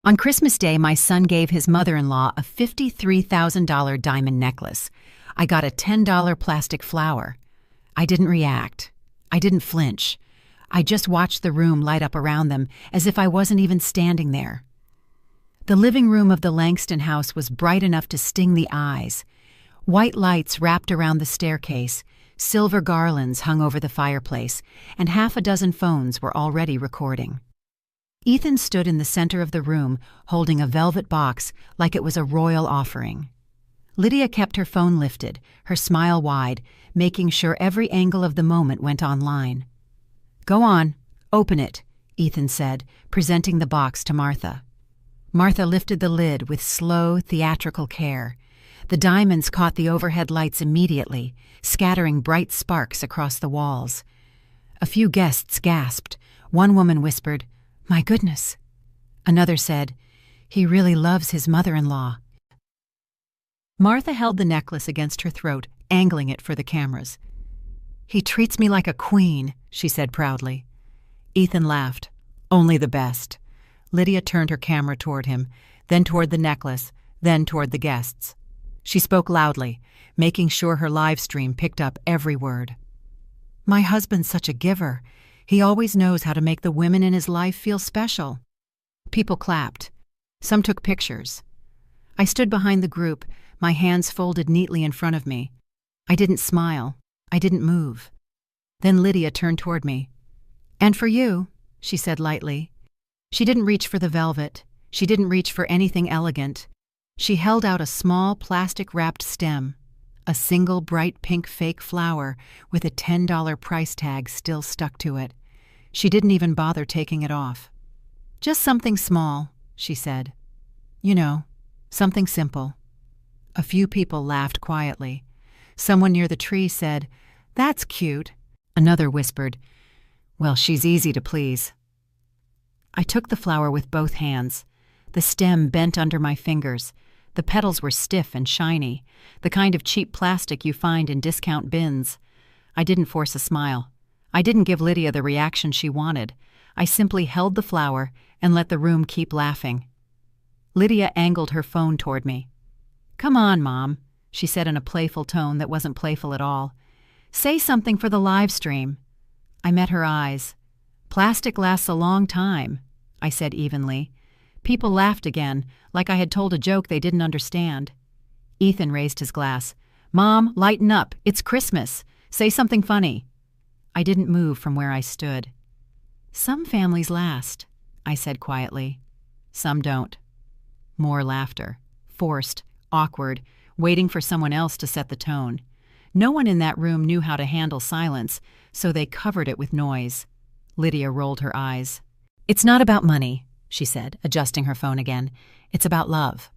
On Christmas Day, my son gave his mother-in-law a $53,000 diamond necklace. I got a $10 plastic flower. I didn't react. I didn't flinch. I just watched the room light up around them as if I wasn't even standing there. The living room of the Langston house was bright enough to sting the eyes. White lights wrapped around the staircase, silver garlands hung over the fireplace, and half a dozen phones were already recording. Ethan stood in the center of the room, holding a velvet box like it was a royal offering. Lydia kept her phone lifted, her smile wide, making sure every angle of the moment went online. "Go on, open it," Ethan said, presenting the box to Martha. Martha lifted the lid with slow, theatrical care. The diamonds caught the overhead lights immediately, scattering bright sparks across the walls. A few guests gasped. One woman whispered, "My goodness." Another said, "He really loves his mother-in-law." Martha held the necklace against her throat, angling it for the cameras. "He treats me like a queen," she said proudly. Ethan laughed. "Only the best." Lydia turned her camera toward him, then toward the necklace, then toward the guests. She spoke loudly, making sure her live stream picked up every word. "My husband's such a giver. He always knows how to make the women in his life feel special." People clapped. Some took pictures. I stood behind the group, my hands folded neatly in front of me. I didn't smile. I didn't move. Then Lydia turned toward me. "And for you," she said lightly. She didn't reach for the velvet. She didn't reach for anything elegant. She held out a small plastic-wrapped stem, a single bright pink fake flower with a $10 price tag still stuck to it. She didn't even bother taking it off. "Just something small," she said. "You know, something simple." A few people laughed quietly. Someone near the tree said, "That's cute." Another whispered, "Well, she's easy to please." I took the flower with both hands. The stem bent under my fingers. The petals were stiff and shiny, the kind of cheap plastic you find in discount bins. I didn't force a smile. I didn't give Lydia the reaction she wanted. I simply held the flower and let the room keep laughing. Lydia angled her phone toward me. "Come on, Mom," she said in a playful tone that wasn't playful at all. "Say something for the live stream." I met her eyes. "Plastic lasts a long time," I said evenly. People laughed again, like I had told a joke they didn't understand. Ethan raised his glass. "Mom, lighten up. It's Christmas. Say something funny." I didn't move from where I stood. "Some families last," I said quietly. "Some don't." More laughter. Forced, awkward, waiting for someone else to set the tone. No one in that room knew how to handle silence, so they covered it with noise. Lydia rolled her eyes. "It's not about money," she said, adjusting her phone again. "It's about love."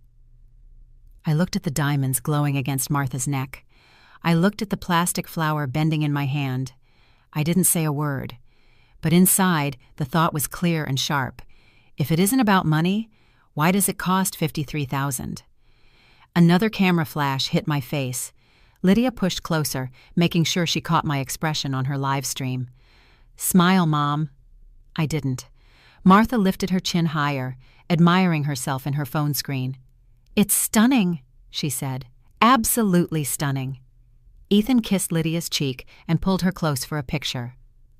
I looked at the diamonds glowing against Martha's neck. I looked at the plastic flower bending in my hand. I didn't say a word. But inside, the thought was clear and sharp. If it isn't about money, why does it cost $53,000? Another camera flash hit my face. Lydia pushed closer, making sure she caught my expression on her live stream. "Smile, Mom." I didn't. Martha lifted her chin higher, admiring herself in her phone screen. "It's stunning," she said. "Absolutely stunning." Ethan kissed Lydia's cheek and pulled her close for a picture.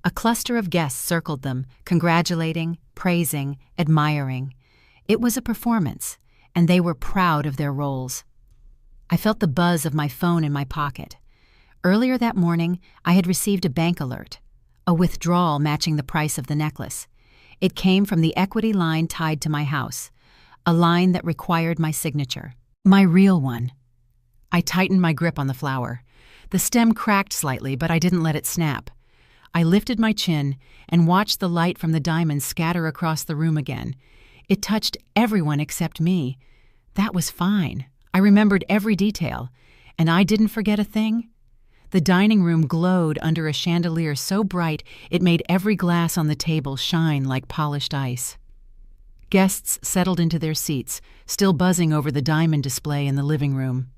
A cluster of guests circled them, congratulating, praising, admiring. It was a performance, and they were proud of their roles. I felt the buzz of my phone in my pocket. Earlier that morning, I had received a bank alert, a withdrawal matching the price of the necklace. It came from the equity line tied to my house, a line that required my signature, my real one. I tightened my grip on the flower. The stem cracked slightly, but I didn't let it snap. I lifted my chin and watched the light from the diamond scatter across the room again. It touched everyone except me. That was fine. I remembered every detail, and I didn't forget a thing. The dining room glowed under a chandelier so bright it made every glass on the table shine like polished ice. Guests settled into their seats, still buzzing over the diamond display in the living room.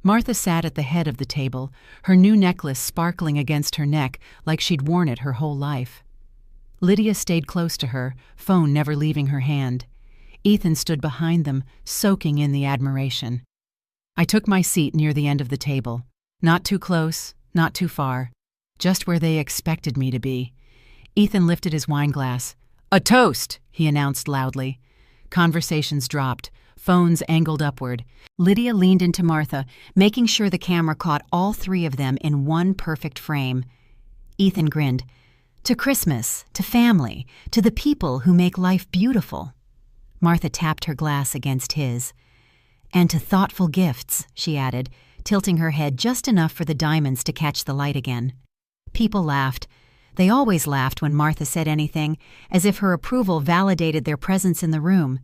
Martha sat at the head of the table, her new necklace sparkling against her neck like she'd worn it her whole life. Lydia stayed close to her, phone never leaving her hand. Ethan stood behind them, soaking in the admiration. I took my seat near the end of the table. Not too close, not too far. Just where they expected me to be. Ethan lifted his wine glass. "A toast," he announced loudly. Conversations dropped. Phones angled upward. Lydia leaned into Martha, making sure the camera caught all three of them in one perfect frame. Ethan grinned. "To Christmas, to family, to the people who make life beautiful." Martha tapped her glass against his. "And to thoughtful gifts," she added, tilting her head just enough for the diamonds to catch the light again. People laughed. They always laughed when Martha said anything, as if her approval validated their presence in the room.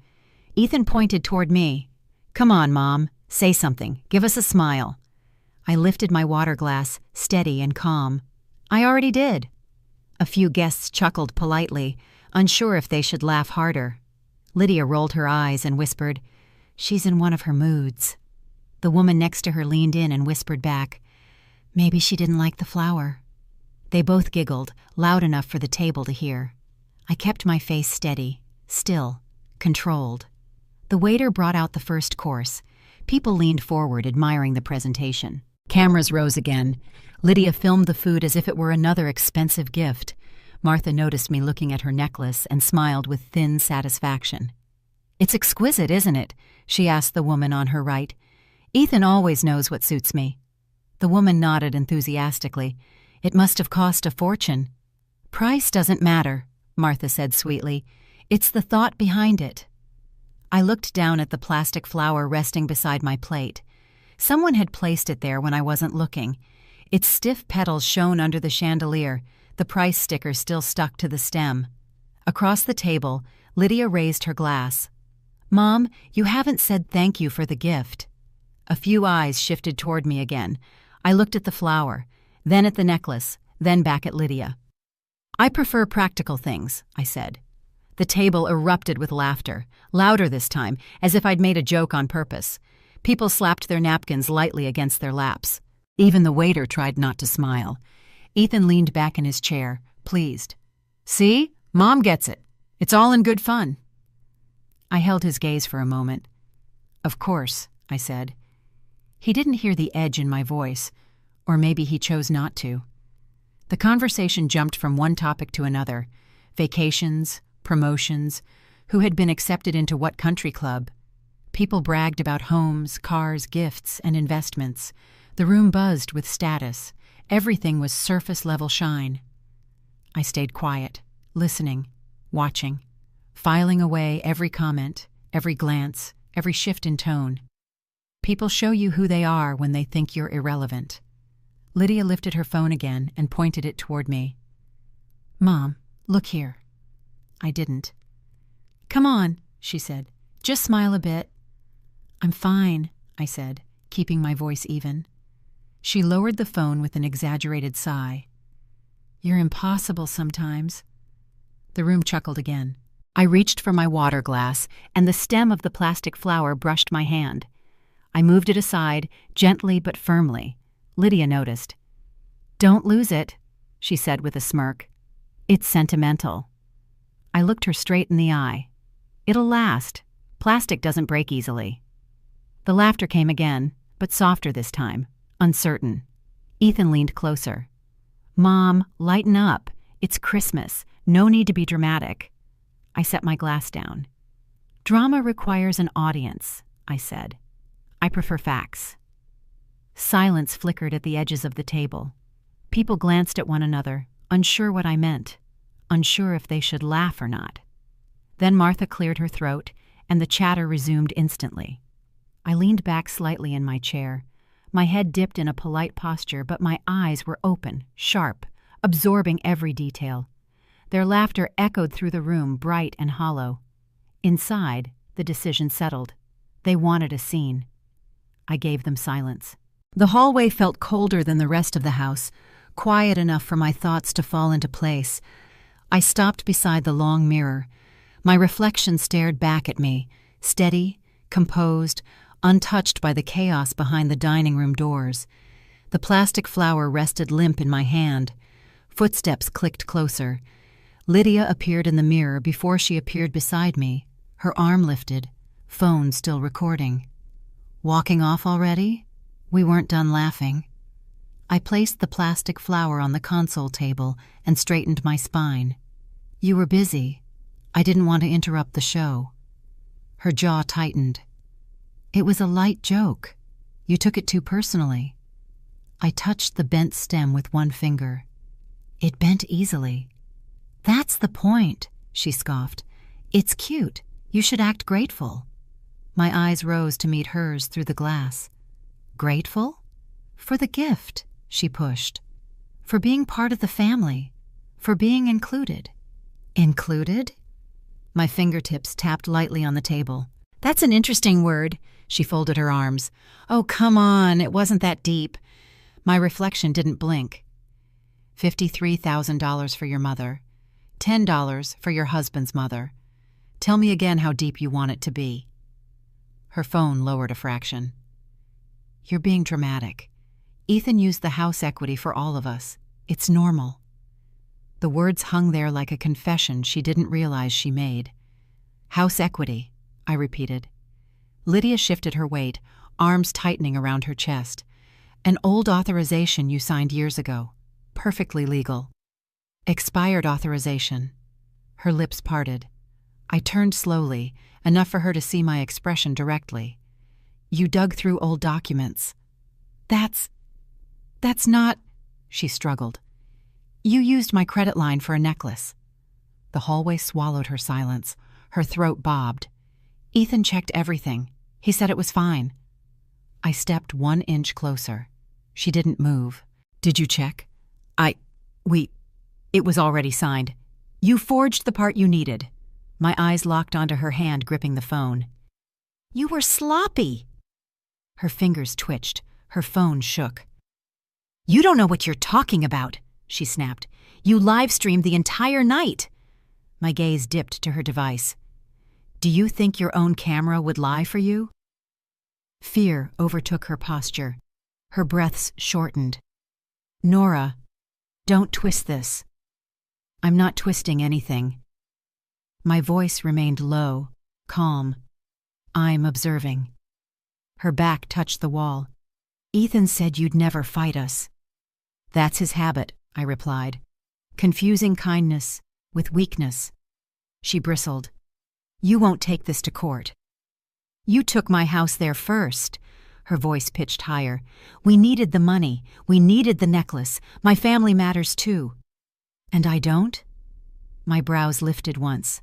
Ethan pointed toward me. "Come on, Mom. Say something. Give us a smile." I lifted my water glass, steady and calm. "I already did." A few guests chuckled politely, unsure if they should laugh harder. Lydia rolled her eyes and whispered, "She's in one of her moods." The woman next to her leaned in and whispered back, "Maybe she didn't like the flower." They both giggled, loud enough for the table to hear. I kept my face steady, still, controlled. The waiter brought out the first course. People leaned forward, admiring the presentation. Cameras rose again. Lydia filmed the food as if it were another expensive gift. Martha noticed me looking at her necklace and smiled with thin satisfaction. "It's exquisite, isn't it?" she asked the woman on her right. "Ethan always knows what suits me." The woman nodded enthusiastically. "It must have cost a fortune." "Price doesn't matter," Martha said sweetly. "It's the thought behind it." I looked down at the plastic flower resting beside my plate. Someone had placed it there when I wasn't looking. Its stiff petals shone under the chandelier, the price sticker still stuck to the stem. Across the table, Lydia raised her glass. "Mom, you haven't said thank you for the gift." A few eyes shifted toward me again. I looked at the flower, then at the necklace, then back at Lydia. "I prefer practical things," I said. The table erupted with laughter, louder this time, as if I'd made a joke on purpose. People slapped their napkins lightly against their laps. Even the waiter tried not to smile. Ethan leaned back in his chair, pleased. "See? Mom gets it. It's all in good fun." I held his gaze for a moment. "Of course," I said. He didn't hear the edge in my voice, or maybe he chose not to. The conversation jumped from one topic to another. Vacations, promotions, who had been accepted into what country club. People bragged about homes, cars, gifts, and investments. The room buzzed with status. Everything was surface-level shine. I stayed quiet, listening, watching, filing away every comment, every glance, every shift in tone. People show you who they are when they think you're irrelevant. Lydia lifted her phone again and pointed it toward me. "Mom, look here." I didn't. "Come on," she said. "Just smile a bit." "I'm fine," I said, keeping my voice even. She lowered the phone with an exaggerated sigh. "You're impossible sometimes." The room chuckled again. I reached for my water glass, and the stem of the plastic flower brushed my hand. I moved it aside, gently but firmly. Lydia noticed. "Don't lose it," she said with a smirk. "It's sentimental." I looked her straight in the eye. "It'll last. Plastic doesn't break easily." The laughter came again, but softer this time, uncertain. Ethan leaned closer. "Mom, lighten up. It's Christmas. No need to be dramatic." I set my glass down. "Drama requires an audience," I said. "I prefer facts." Silence flickered at the edges of the table. People glanced at one another, unsure what I meant, unsure if they should laugh or not. Then Martha cleared her throat, and the chatter resumed instantly. I leaned back slightly in my chair. My head dipped in a polite posture, but my eyes were open, sharp, absorbing every detail. Their laughter echoed through the room, bright and hollow. Inside, the decision settled. They wanted a scene. I gave them silence. The hallway felt colder than the rest of the house, quiet enough for my thoughts to fall into place. I stopped beside the long mirror. My reflection stared back at me, steady, composed, untouched by the chaos behind the dining room doors. The plastic flower rested limp in my hand. Footsteps clicked closer. Lydia appeared in the mirror before she appeared beside me, Her arm lifted, phone still recording. Walking off already? We weren't done laughing. I placed the plastic flower on the console table and straightened my spine. You were busy. I didn't want to interrupt the show. Her jaw tightened. It was a light joke. You took it too personally. I touched the bent stem with one finger. It bent easily. That's the point, she scoffed. It's cute. You should act grateful. My eyes rose to meet hers through the glass. Grateful? For the gift, she pushed. For being part of the family. For being included. Included? My fingertips tapped lightly on the table. That's an interesting word. She folded her arms. Oh, come on, it wasn't that deep. My reflection didn't blink. $53,000 for your mother. $10 for your husband's mother. Tell me again how deep you want it to be. Her phone lowered a fraction. You're being dramatic. Ethan used the house equity for all of us. It's normal. The words hung there like a confession she didn't realize she made. House equity, I repeated. Lydia shifted her weight, arms tightening around her chest. An old authorization you signed years ago. Perfectly legal. Expired authorization. Her lips parted. I turned slowly, enough for her to see my expression directly. You dug through old documents. That's not, she struggled. You used my credit line for a necklace. The hallway swallowed her silence. Her throat bobbed. Ethan checked everything. He said it was fine. I stepped 1 inch closer. She didn't move. Did you check? It was already signed. You forged the part you needed. My eyes locked onto her hand gripping the phone. You were sloppy. Her fingers twitched. Her phone shook. You don't know what you're talking about, she snapped. You live-streamed the entire night. My gaze dipped to her device. Do you think your own camera would lie for you? Fear overtook her posture. Her breaths shortened. Nora, don't twist this. I'm not twisting anything. My voice remained low, calm. I'm observing. Her back touched the wall. Ethan said you'd never fight us. That's his habit, I replied. Confusing kindness with weakness. She bristled. You won't take this to court. You took my house there first. Her voice pitched higher. We needed the money. We needed the necklace. My family matters too. And I don't? My brows lifted once.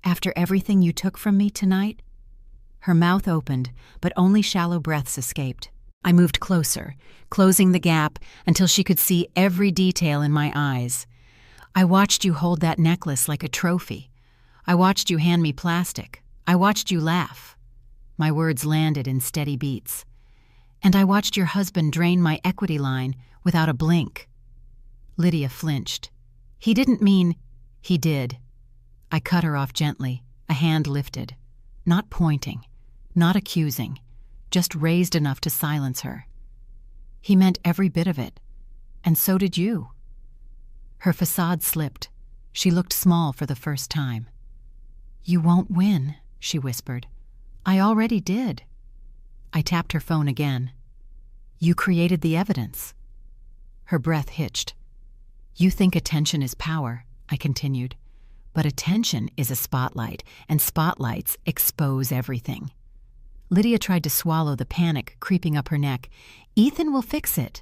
After everything you took from me tonight? Her mouth opened, but only shallow breaths escaped. I moved closer, closing the gap until she could see every detail in my eyes. I watched you hold that necklace like a trophy. I watched you hand me plastic. I watched you laugh. My words landed in steady beats. And I watched your husband drain my equity line without a blink. Lydia flinched. He didn't mean... He did. I cut her off gently, a hand lifted. Not pointing, not accusing, just raised enough to silence her. He meant every bit of it, and so did you. Her facade slipped. She looked small for the first time. You won't win, she whispered. I already did. I tapped her phone again. You created the evidence. Her breath hitched. You think attention is power, I continued. But attention is a spotlight, and spotlights expose everything. Lydia tried to swallow the panic creeping up her neck. Ethan will fix it.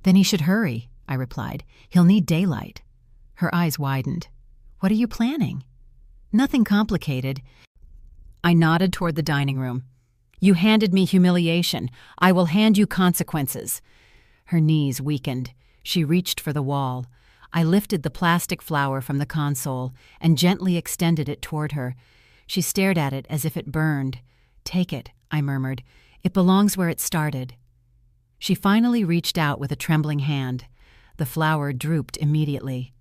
Then he should hurry, I replied. He'll need daylight. Her eyes widened. What are you planning? Nothing complicated. I nodded toward the dining room. You handed me humiliation. I will hand you consequences. Her knees weakened. She reached for the wall. I lifted the plastic flower from the console and gently extended it toward her. She stared at it as if it burned. Take it, I murmured. It belongs where it started. She finally reached out with a trembling hand. The flower drooped immediately.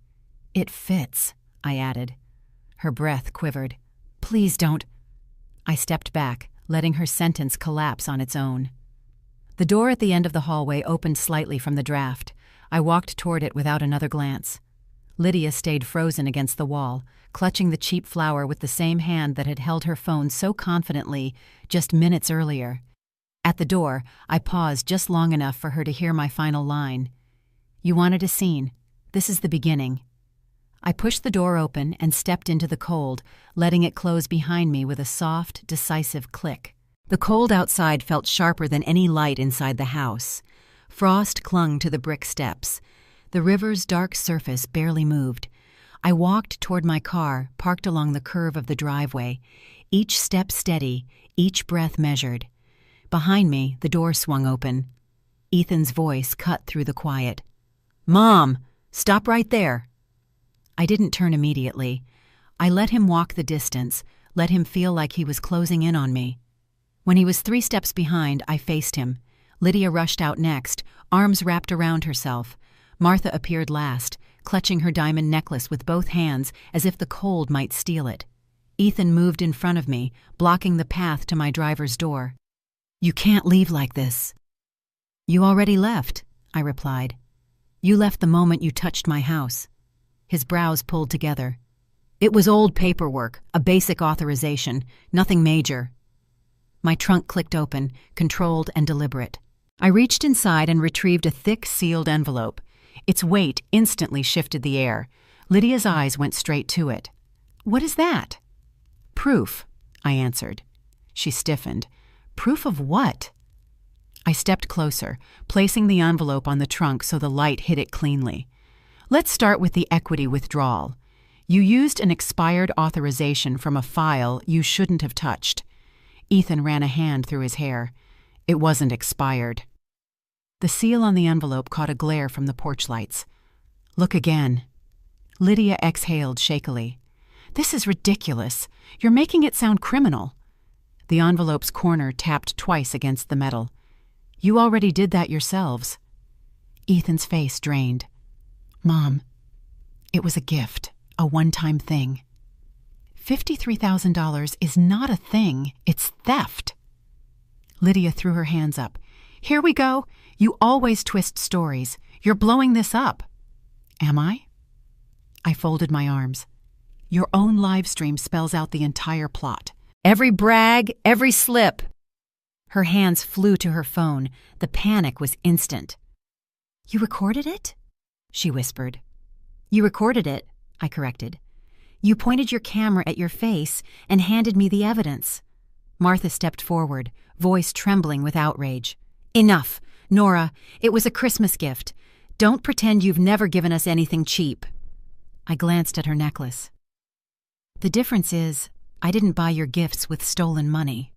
It fits, I added. Her breath quivered. Please don't. I stepped back, letting her sentence collapse on its own. The door at the end of the hallway opened slightly from the draft. I walked toward it without another glance. Lydia stayed frozen against the wall, clutching the cheap flower with the same hand that had held her phone so confidently just minutes earlier. At the door, I paused just long enough for her to hear my final line. "You wanted a scene. This is the beginning." I pushed the door open and stepped into the cold, letting it close behind me with a soft, decisive click. The cold outside felt sharper than any light inside the house. Frost clung to the brick steps. The river's dark surface barely moved. I walked toward my car, parked along the curve of the driveway, each step steady, each breath measured. Behind me, the door swung open. Ethan's voice cut through the quiet. "Mom, stop right there." I didn't turn immediately. I let him walk the distance, let him feel like he was closing in on me. When he was 3 steps behind, I faced him. Lydia rushed out next, arms wrapped around herself. Martha appeared last, clutching her diamond necklace with both hands as if the cold might steal it. Ethan moved in front of me, blocking the path to my driver's door. "You can't leave like this." "You already left," I replied. "You left the moment you touched my house." His brows pulled together. "It was old paperwork, a basic authorization, nothing major." My trunk clicked open, controlled and deliberate. I reached inside and retrieved a thick, sealed envelope. Its weight instantly shifted the air. Lydia's eyes went straight to it. "What is that?" "Proof," I answered. She stiffened. "Proof of what?" I stepped closer, placing the envelope on the trunk so the light hit it cleanly. "Let's start with the equity withdrawal. You used an expired authorization from a file you shouldn't have touched." Ethan ran a hand through his hair. "It wasn't expired." The seal on the envelope caught a glare from the porch lights. "Look again." Lydia exhaled shakily. "This is ridiculous. You're making it sound criminal." The envelope's corner tapped twice against the metal. "You already did that yourselves." Ethan's face drained. "Mom, it was a gift, a one-time thing." $53,000 is not a thing, it's theft. Lydia threw her hands up. "Here we go. You always twist stories. You're blowing this up." "Am I?" I folded my arms. "Your own live stream spells out the entire plot. Every brag, every slip." Her hands flew to her phone. The panic was instant. "You recorded it?" she whispered. "You recorded it," I corrected. "You pointed your camera at your face and handed me the evidence." Martha stepped forward, voice trembling with outrage. "Enough. Nora, it was a Christmas gift. Don't pretend you've never given us anything cheap." I glanced at her necklace. "The difference is, I didn't buy your gifts with stolen money."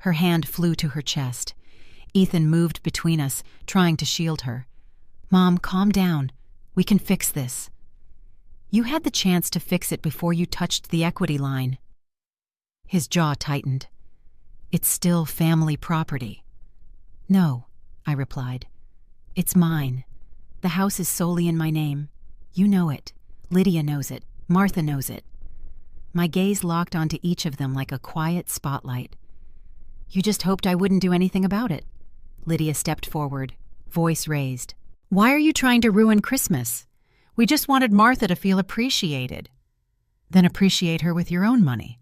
Her hand flew to her chest. Ethan moved between us, trying to shield her. "Mom, calm down. We can fix this." "You had the chance to fix it before you touched the equity line." His jaw tightened. "It's still family property." "No," I replied. "It's mine. The house is solely in my name. You know it. Lydia knows it. Martha knows it." My gaze locked onto each of them like a quiet spotlight. "You just hoped I wouldn't do anything about it." Lydia stepped forward, voice raised. "Why are you trying to ruin Christmas? We just wanted Martha to feel appreciated." "Then appreciate her with your own money."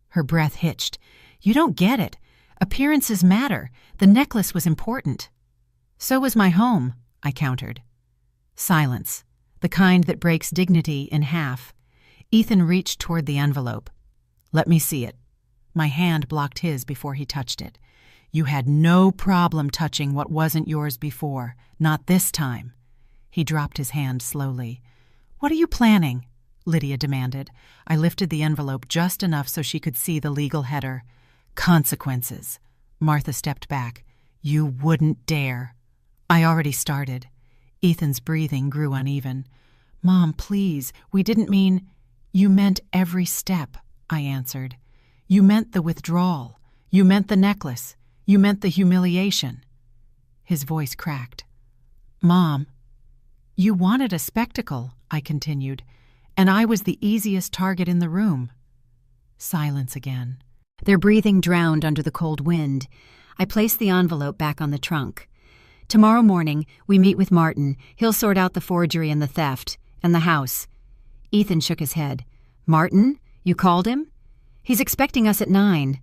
Her breath hitched. "You don't get it. Appearances matter. The necklace was important." "So was my home," I countered. Silence, the kind that breaks dignity in half. Ethan reached toward the envelope. "Let me see it." My hand blocked his before he touched it. "You had no problem touching what wasn't yours before. Not this time." He dropped his hand slowly. "What are you planning?" Lydia demanded. I lifted the envelope just enough so she could see the legal header. "Consequences." Martha stepped back. "You wouldn't dare." I already started. Ethan's breathing grew uneven. "Mom, please, we didn't mean—" "You meant every step," I answered. "You meant the withdrawal. You meant the necklace. You meant the humiliation." His voice cracked. "Mom." "You wanted a spectacle," I continued, "and I was the easiest target in the room." Silence again. Their breathing drowned under the cold wind. I placed the envelope back on the trunk. "Tomorrow morning, we meet with Martin. He'll sort out the forgery and the theft, And the house. Ethan shook his head. Martin? You called him? He's expecting us at 9.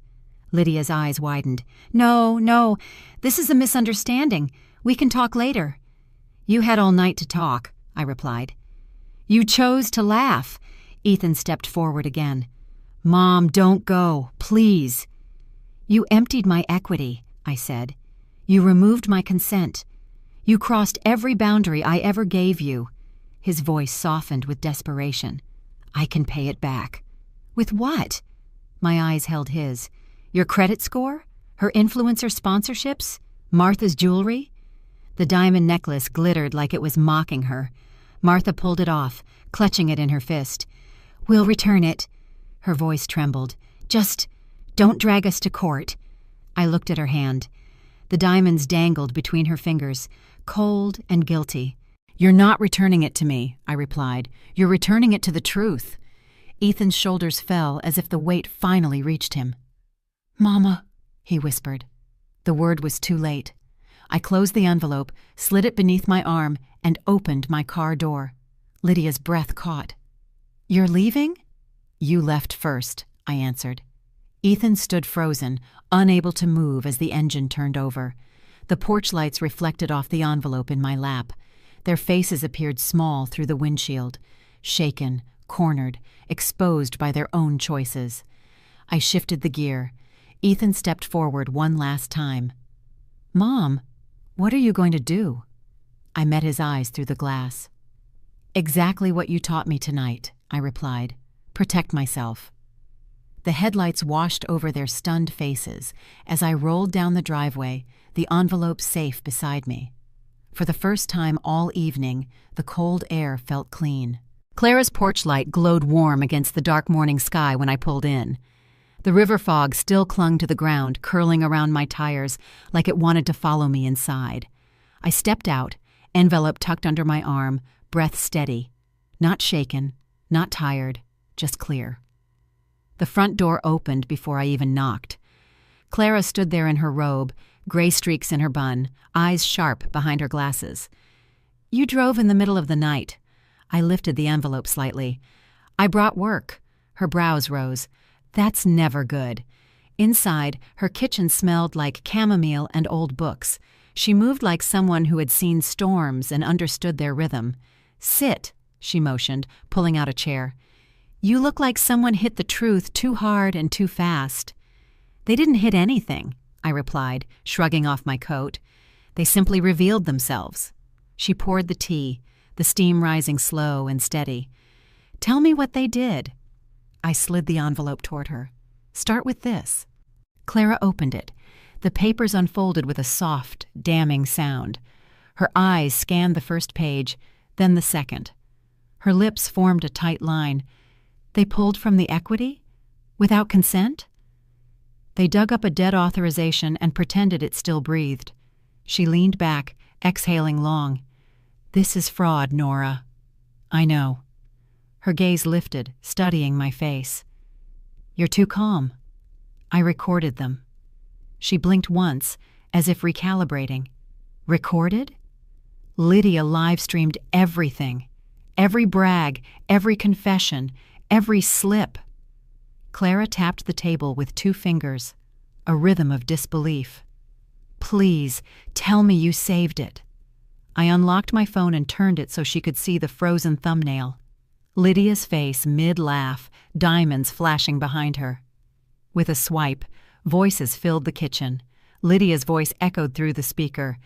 Lydia's eyes widened. No, this is a misunderstanding. We can talk later. You had all night to talk, I replied. You chose to laugh. Ethan stepped forward again. Mom, don't go, please. You emptied my equity, I said. You removed my consent. You crossed every boundary I ever gave you. His voice softened with desperation. I can pay it back. With what? My eyes held his. Your credit score? Her influencer sponsorships? Martha's jewelry? The diamond necklace glittered like it was mocking her. Martha pulled it off, clutching it in her fist. We'll return it. Her voice trembled. Just don't drag us to court. I looked at her hand. The diamonds dangled between her fingers, cold and guilty. You're not returning it to me, I replied. You're returning it to the truth. Ethan's shoulders fell as if the weight finally reached him. Mama, he whispered. The word was too late. I closed the envelope, slid it beneath my arm, and opened my car door. Lydia's breath caught. You're leaving? You left first, I answered. Ethan stood frozen, unable to move as the engine turned over. The porch lights reflected off the envelope in my lap. Their faces appeared small through the windshield, shaken, cornered, exposed by their own choices. I shifted the gear. Ethan stepped forward one last time. Mom, what are you going to do? I met his eyes through the glass. Exactly what you taught me tonight, I replied. Protect myself. The headlights washed over their stunned faces as I rolled down the driveway, the envelope safe beside me. For the first time all evening, the cold air felt clean. Clara's porch light glowed warm against the dark morning sky when I pulled in. The river fog still clung to the ground, curling around my tires like it wanted to follow me inside. I stepped out, envelope tucked under my arm, breath steady. Not shaken, not tired, just clear. The front door opened before I even knocked. Clara stood there in her robe, gray streaks in her bun, eyes sharp behind her glasses. You drove in the middle of the night. I lifted the envelope slightly. I brought work. Her brows rose. That's never good. Inside, her kitchen smelled like chamomile and old books. She moved like someone who had seen storms and understood their rhythm. Sit, she motioned, pulling out a chair. You look like someone hit the truth too hard and too fast. They didn't hit anything, I replied, shrugging off my coat. They simply revealed themselves. She poured the tea, the steam rising slow and steady. Tell me what they did. I slid the envelope toward her. Start with this. Clara opened it. The papers unfolded with a soft, damning sound. Her eyes scanned the first page, then the second. Her lips formed a tight line. They pulled from the equity? Without consent? They dug up a dead authorization and pretended it still breathed. She leaned back, exhaling long. This is fraud, Nora. I know. Her gaze lifted, studying my face. You're too calm. I recorded them. She blinked once, as if recalibrating. Recorded? Lydia live-streamed everything. Every brag, every confession, every slip. Clara tapped the table with 2 fingers, a rhythm of disbelief. Please, tell me you saved it. I unlocked my phone and turned it so she could see the frozen thumbnail. Lydia's face mid-laugh, diamonds flashing behind her. With a swipe, voices filled the kitchen. Lydia's voice echoed through the speaker.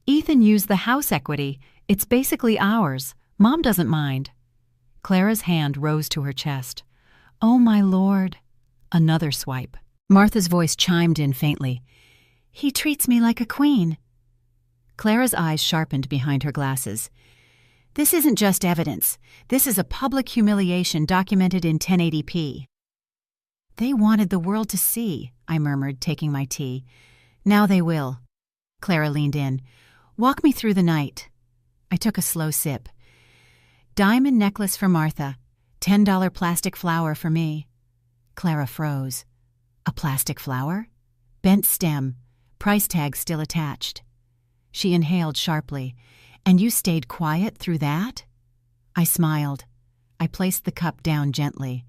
Ethan used the house equity. It's basically ours. Mom doesn't mind. Clara's hand rose to her chest. Oh, my lord. Another swipe. Martha's voice chimed in faintly. He treats me like a queen. Clara's eyes sharpened behind her glasses. This isn't just evidence. This is a public humiliation documented in 1080p. They wanted the world to see, I murmured, taking my tea. Now they will. Clara leaned in. Walk me through the night. I took a slow sip. Diamond necklace for Martha. $10 plastic flower for me. Clara froze. A plastic flower? Bent stem. Price tag still attached. She inhaled sharply. And you stayed quiet through that? I smiled. I placed the cup down gently.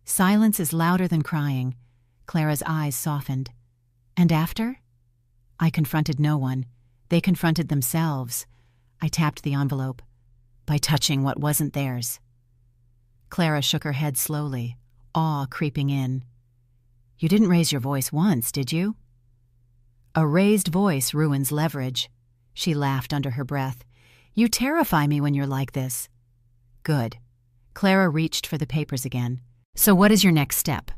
Silence is louder than crying. Clara's eyes softened. And after? I confronted no one. They confronted themselves. I tapped the envelope by touching what wasn't theirs. Clara shook her head slowly, awe creeping in. You didn't raise your voice once, did you? A raised voice ruins leverage. She laughed under her breath. You terrify me when you're like this. Good. Clara reached for the papers again. So what is your next step?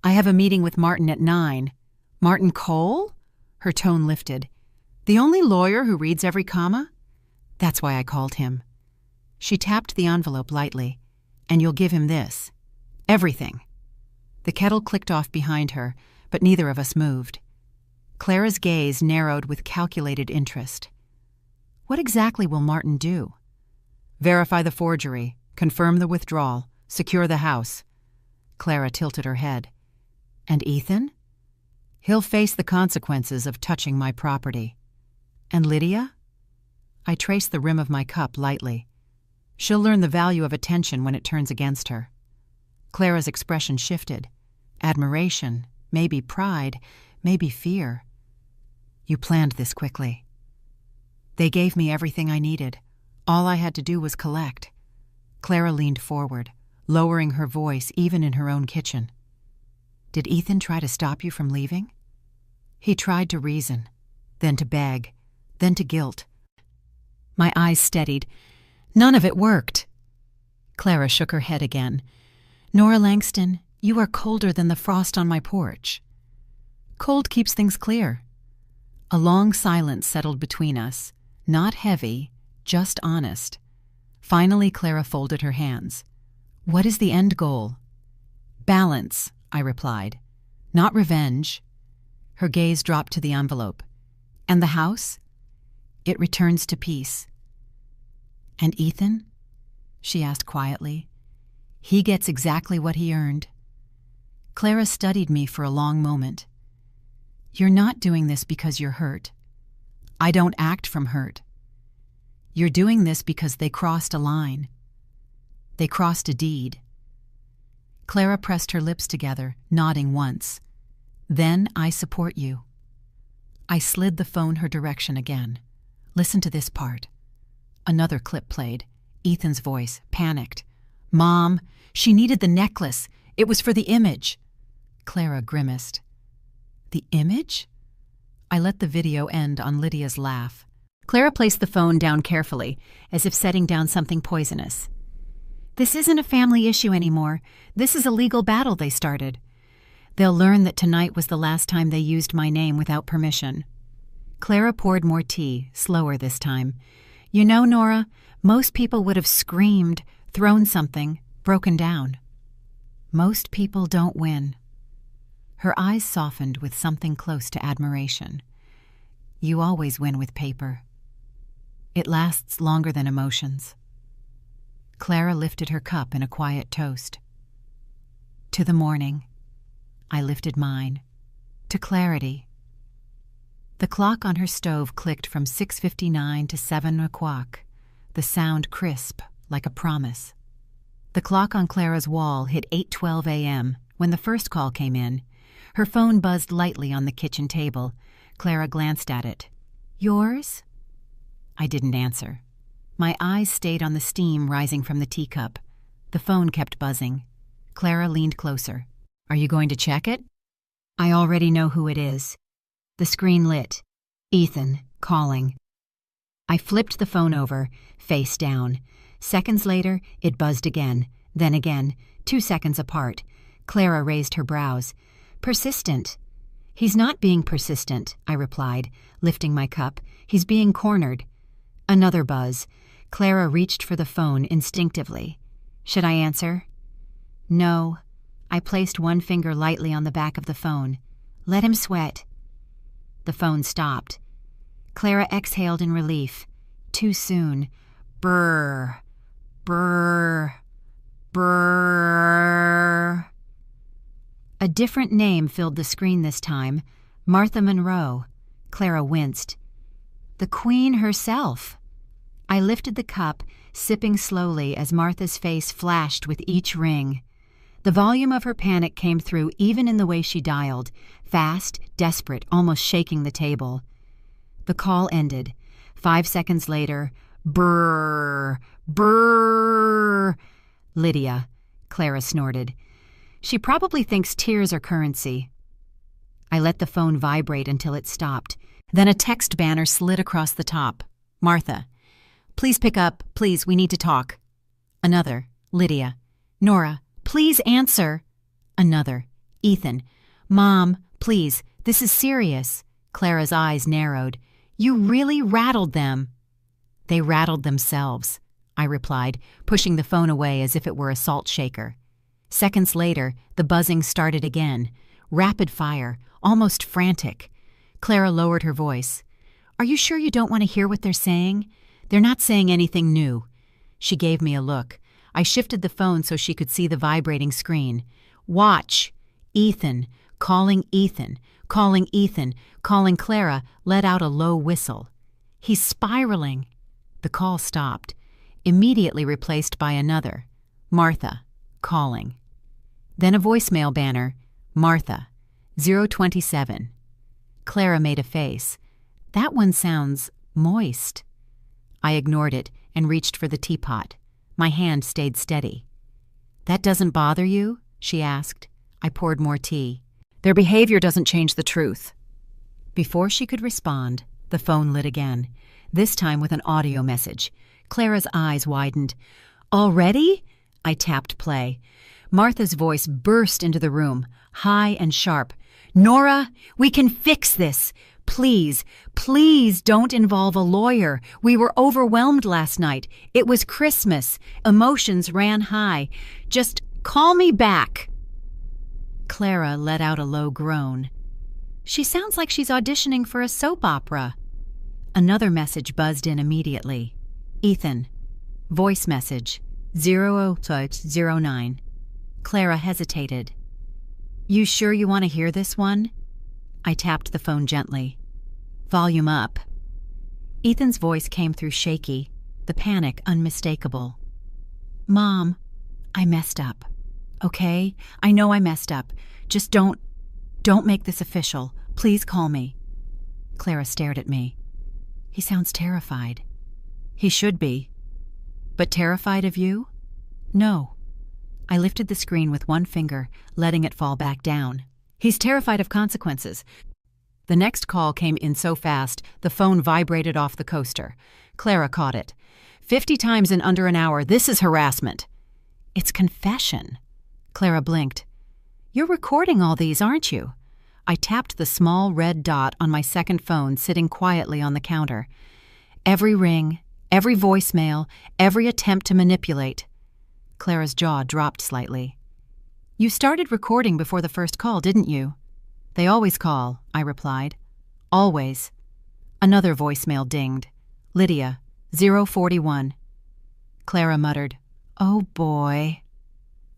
I have a meeting with Martin at 9. Martin Cole? Her tone lifted. The only lawyer who reads every comma? That's why I called him. She tapped the envelope lightly. And you'll give him this. Everything. The kettle clicked off behind her, but neither of us moved. Clara's gaze narrowed with calculated interest. What exactly will Martin do? Verify the forgery, confirm the withdrawal, secure the house. Clara tilted her head. And Ethan? He'll face the consequences of touching my property. And Lydia? I traced the rim of my cup lightly. She'll learn the value of attention when it turns against her. Clara's expression shifted. Admiration, maybe pride, maybe fear. You planned this quickly. They gave me everything I needed. All I had to do was collect. Clara leaned forward, lowering her voice even in her own kitchen. Did Ethan try to stop you from leaving? He tried to reason, then to beg, then to guilt. My eyes steadied. None of it worked. Clara shook her head again. Nora Langston, you are colder than the frost on my porch. Cold keeps things clear. A long silence settled between us, not heavy, just honest. Finally, Clara folded her hands. What is the end goal? Balance, I replied. Not revenge. Her gaze dropped to the envelope. And the house? It returns to peace. And Ethan? She asked quietly. He gets exactly what he earned. Clara studied me for a long moment. You're not doing this because you're hurt. I don't act from hurt. You're doing this because they crossed a line. They crossed a deed. Clara pressed her lips together, nodding once. Then I support you. I slid the phone her direction again. Listen to this part. Another clip played. Ethan's voice, panicked. Mom, she needed the necklace. It was for the image. Clara grimaced. The image? I let the video end on Lydia's laugh. Clara placed the phone down carefully, as if setting down something poisonous. This isn't a family issue anymore. This is a legal battle they started. They'll learn that tonight was the last time they used my name without permission. Clara poured more tea, slower this time. You know, Nora, most people would have screamed, thrown something, broken down. Most people don't win. Her eyes softened with something close to admiration. You always win with paper. It lasts longer than emotions. Clara lifted her cup in a quiet toast. To the morning. I lifted mine. To clarity. The clock on her stove clicked from 6:59 to 7 o'clock, the sound crisp, like a promise. The clock on Clara's wall hit 8:12 a.m. when the first call came in. Her phone buzzed lightly on the kitchen table. Clara glanced at it. Yours? I didn't answer. My eyes stayed on the steam rising from the teacup. The phone kept buzzing. Clara leaned closer. Are you going to check it? I already know who it is. The screen lit. Ethan, calling. I flipped the phone over, face down. Seconds later, it buzzed again, then again, 2 seconds apart. Clara raised her brows. Persistent. He's not being persistent, I replied, lifting my cup. He's being cornered. Another buzz. Clara reached for the phone instinctively. Should I answer? No. I placed one finger lightly on the back of the phone. Let him sweat. The phone stopped. Clara exhaled in relief. Too soon. Brrr. Brrr. Brrr. A different name filled the screen this time. Martha Monroe. Clara winced. The Queen herself. I lifted the cup, sipping slowly as Martha's face flashed with each ring. The volume of her panic came through even in the way she dialed, fast, desperate, almost shaking the table. The call ended. 5 seconds later, brrr, brrr. Lydia, Clara snorted. She probably thinks tears are currency. I let the phone vibrate until it stopped. Then a text banner slid across the top. Martha. Please pick up. Please, we need to talk. Another. Lydia. Nora. Please answer. Another. Ethan. Mom, please, this is serious. Clara's eyes narrowed. You really rattled them. They rattled themselves, I replied, pushing the phone away as if it were a salt shaker. Seconds later, the buzzing started again. Rapid fire, almost frantic. Clara lowered her voice. Are you sure you don't want to hear what they're saying? They're not saying anything new. She gave me a look. I shifted the phone so she could see the vibrating screen. Watch. Ethan. Calling Ethan. Calling Ethan. Calling Clara let out a low whistle. He's spiraling. The call stopped, immediately replaced by another. Martha. Calling. Then a voicemail banner. Martha. 027. Clara made a face. That one sounds moist. I ignored it and reached for the teapot. My hand stayed steady. That doesn't bother you? She asked. I poured more tea. Their behavior doesn't change the truth. Before she could respond, the phone lit again, this time with an audio message. Clara's eyes widened. Already? I tapped play. Martha's voice burst into the room, high and sharp. Nora, we can fix this. Please, please don't involve a lawyer. We were overwhelmed last night. It was Christmas. Emotions ran high. Just call me back. Clara let out a low groan. She sounds like she's auditioning for a soap opera. Another message buzzed in immediately. Ethan. Voice message. 009. Clara hesitated. You sure you want to hear this one? I tapped the phone gently. Volume up. Ethan's voice came through shaky, the panic unmistakable. Mom, I messed up. Okay? I know I messed up. Just don't make this official. Please call me. Clara stared at me. He sounds terrified. He should be. But terrified of you? No. I lifted the screen with one finger, letting it fall back down. He's terrified of consequences. The next call came in so fast, the phone vibrated off the coaster. Clara caught it. 50 times in under an hour, this is harassment. It's confession. Clara blinked. You're recording all these, aren't you? I tapped the small red dot on my second phone sitting quietly on the counter. Every ring, every voicemail, every attempt to manipulate. Clara's jaw dropped slightly. You started recording before the first call, didn't you? They always call, I replied. Always. Another voicemail dinged. Lydia, 041. Clara muttered, Oh boy.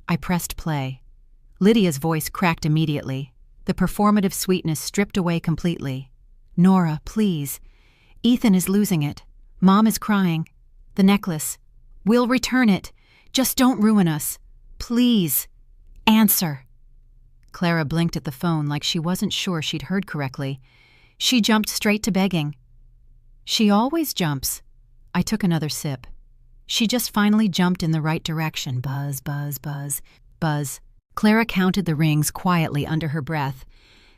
I pressed play. Lydia's voice cracked immediately. The performative sweetness stripped away completely. Nora, please. Ethan is losing it. Mom is crying. The necklace. We'll return it. Just don't ruin us. Please. Answer. Clara blinked at the phone like she wasn't sure she'd heard correctly. She jumped straight to begging. She always jumps. I took another sip. She just finally jumped in the right direction. Buzz, buzz, buzz, buzz. Clara counted the rings quietly under her breath.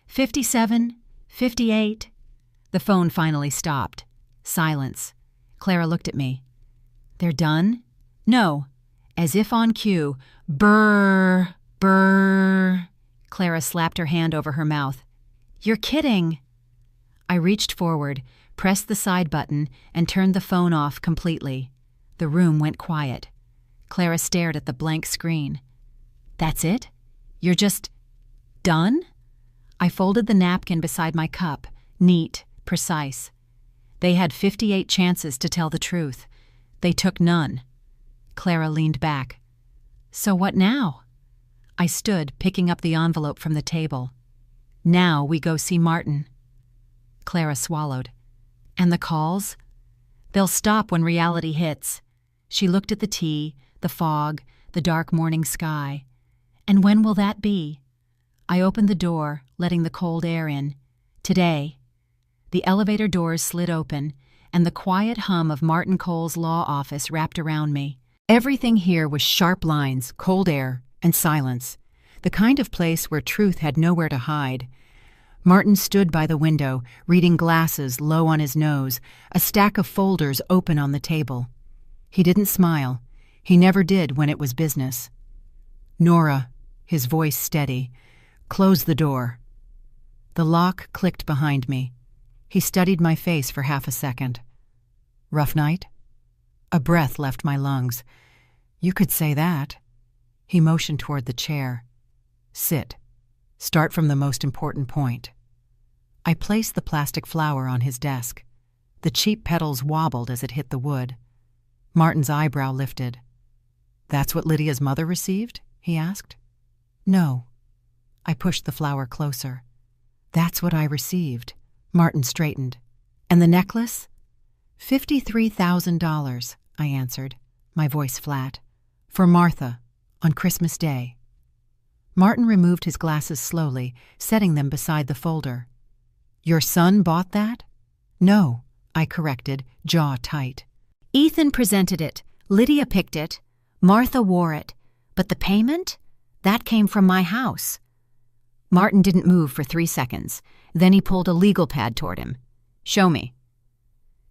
57, 58. The phone finally stopped. Silence. Clara looked at me. They're done? No. As if on cue, brrr, brrr. Clara slapped her hand over her mouth. You're kidding. I reached forward, pressed the side button, and turned the phone off completely. The room went quiet. Clara stared at the blank screen. That's it? You're just done? I folded the napkin beside my cup, neat, precise. They had 58 chances to tell the truth. They took none. Clara leaned back. So what now? I stood, picking up the envelope from the table. Now we go see Martin. Clara swallowed. And the calls? They'll stop when reality hits. She looked at the tea, the fog, the dark morning sky. And when will that be? I opened the door, letting the cold air in. Today. The elevator doors slid open, and the quiet hum of Martin Cole's law office wrapped around me. Everything here was sharp lines, cold air, and silence. The kind of place where truth had nowhere to hide. Martin stood by the window, reading glasses low on his nose, a stack of folders open on the table. He didn't smile. He never did when it was business. "Nora," his voice steady, "close the door." The lock clicked behind me. He studied my face for half a second. "Rough night?" A breath left my lungs. "You could say that." He motioned toward the chair. "Sit. Start from the most important point." I placed the plastic flower on his desk. The cheap petals wobbled as it hit the wood. Martin's eyebrow lifted. "That's what Lydia's mother received?" he asked. "No." I pushed the flower closer. "That's what I received." Martin straightened. "And the necklace?" $53,000, I answered, my voice flat. "For Martha, on Christmas Day." Martin removed his glasses slowly, setting them beside the folder. "Your son bought that?" "No," I corrected, jaw tight. "Ethan presented it. Lydia picked it. Martha wore it. But the payment? That came from my house." Martin didn't move for 3 seconds. Then he pulled a legal pad toward him. "Show me."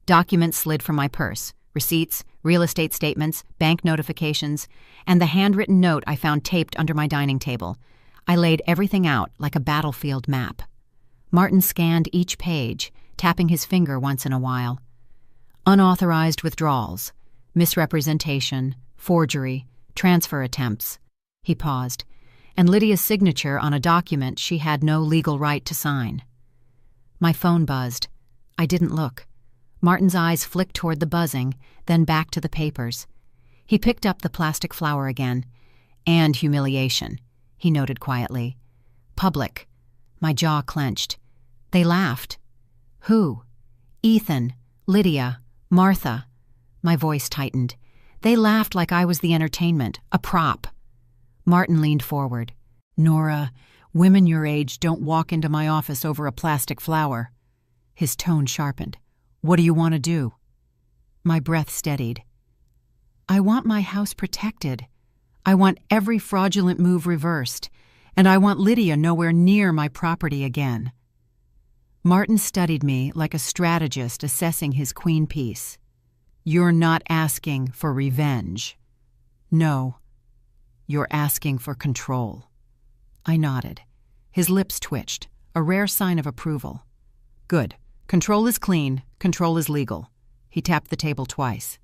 Documents slid from my purse. Receipts, real estate statements, bank notifications, and the handwritten note I found taped under my dining table. I laid everything out like a battlefield map. Martin scanned each page, tapping his finger once in a while. Unauthorized withdrawals, misrepresentation, forgery, transfer attempts. He paused, and Lydia's signature on a document she had no legal right to sign. My phone buzzed. I didn't look. Martin's eyes flicked toward the buzzing, then back to the papers. He picked up the plastic flower again. "And humiliation," he noted quietly. "Public." My jaw clenched. They laughed. "Who?" "Ethan, Lydia, Martha." My voice tightened. They laughed like I was the entertainment, a prop. Martin leaned forward. "Nora, women your age don't walk into my office over a plastic flower." His tone sharpened. "What do you want to do?" My breath steadied. "I want my house protected. I want every fraudulent move reversed. And I want Lydia nowhere near my property again." Martin studied me like a strategist assessing his queen piece. "You're not asking for revenge." "No. You're asking for control." I nodded. His lips twitched, a rare sign of approval. "Good. Control is clean. Control is legal." He tapped the table twice.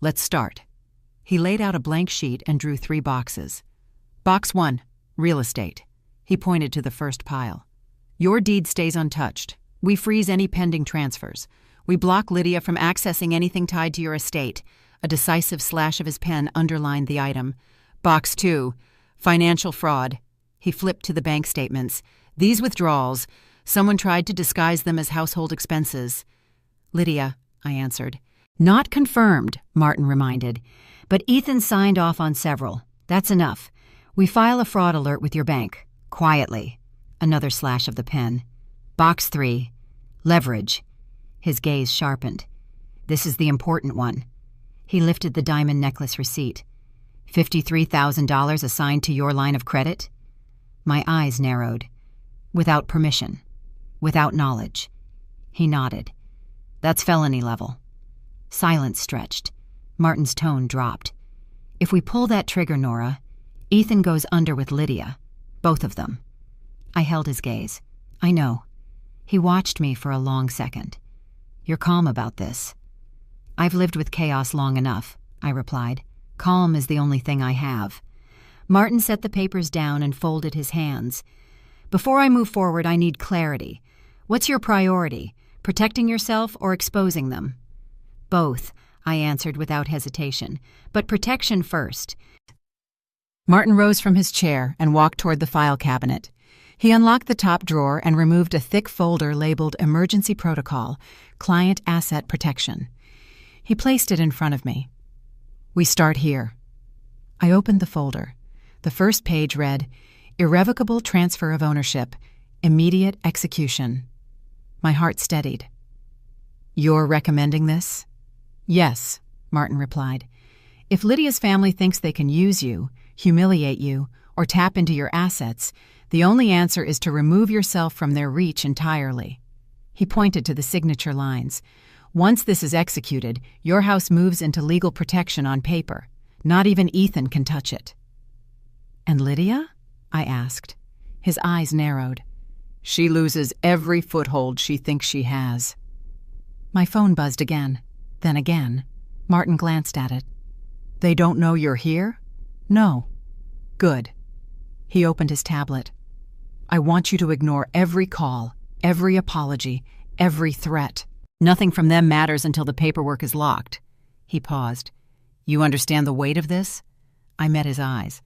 "Let's start." He laid out a blank sheet and drew 3 boxes. "Box 1. Real estate." He pointed to the first pile. "Your deed stays untouched. We freeze any pending transfers. We block Lydia from accessing anything tied to your estate." A decisive slash of his pen underlined the item. "Box 2. Financial fraud." He flipped to the bank statements. "These withdrawals, someone tried to disguise them as household expenses." "Lydia," I answered. "Not confirmed," Martin reminded. "But Ethan signed off on several. That's enough. We file a fraud alert with your bank. Quietly." Another slash of the pen. "Box 3. Leverage." His gaze sharpened. "This is the important one." He lifted the diamond necklace receipt. $53,000 assigned to your line of credit? My eyes narrowed. "Without permission. Without knowledge." He nodded. "That's felony level." Silence stretched. Martin's tone dropped. "If we pull that trigger, Nora, Ethan goes under with Lydia. Both of them." I held his gaze. "I know." He watched me for a long second. "You're calm about this." "I've lived with chaos long enough," I replied. "Calm is the only thing I have." Martin set the papers down and folded his hands. "Before I move forward, I need clarity. What's your priority? Protecting yourself or exposing them?" "Both," I answered without hesitation. "But protection first." Martin rose from his chair and walked toward the file cabinet. He unlocked the top drawer and removed a thick folder labeled Emergency Protocol, Client Asset Protection. He placed it in front of me. "We start here." I opened the folder. The first page read, "Irrevocable transfer of ownership. Immediate execution." My heart steadied. "You're recommending this?" "Yes," Martin replied. "If Lydia's family thinks they can use you, humiliate you, or tap into your assets, the only answer is to remove yourself from their reach entirely." He pointed to the signature lines. "Once this is executed, your house moves into legal protection on paper. Not even Ethan can touch it." "And Lydia?" I asked. His eyes narrowed. "She loses every foothold she thinks she has." My phone buzzed again, then again. Martin glanced at it. "They don't know you're here?" "No." "Good." He opened his tablet. "I want you to ignore every call, every apology, every threat. Nothing from them matters until the paperwork is locked." He paused. "You understand the weight of this?" I met his eyes.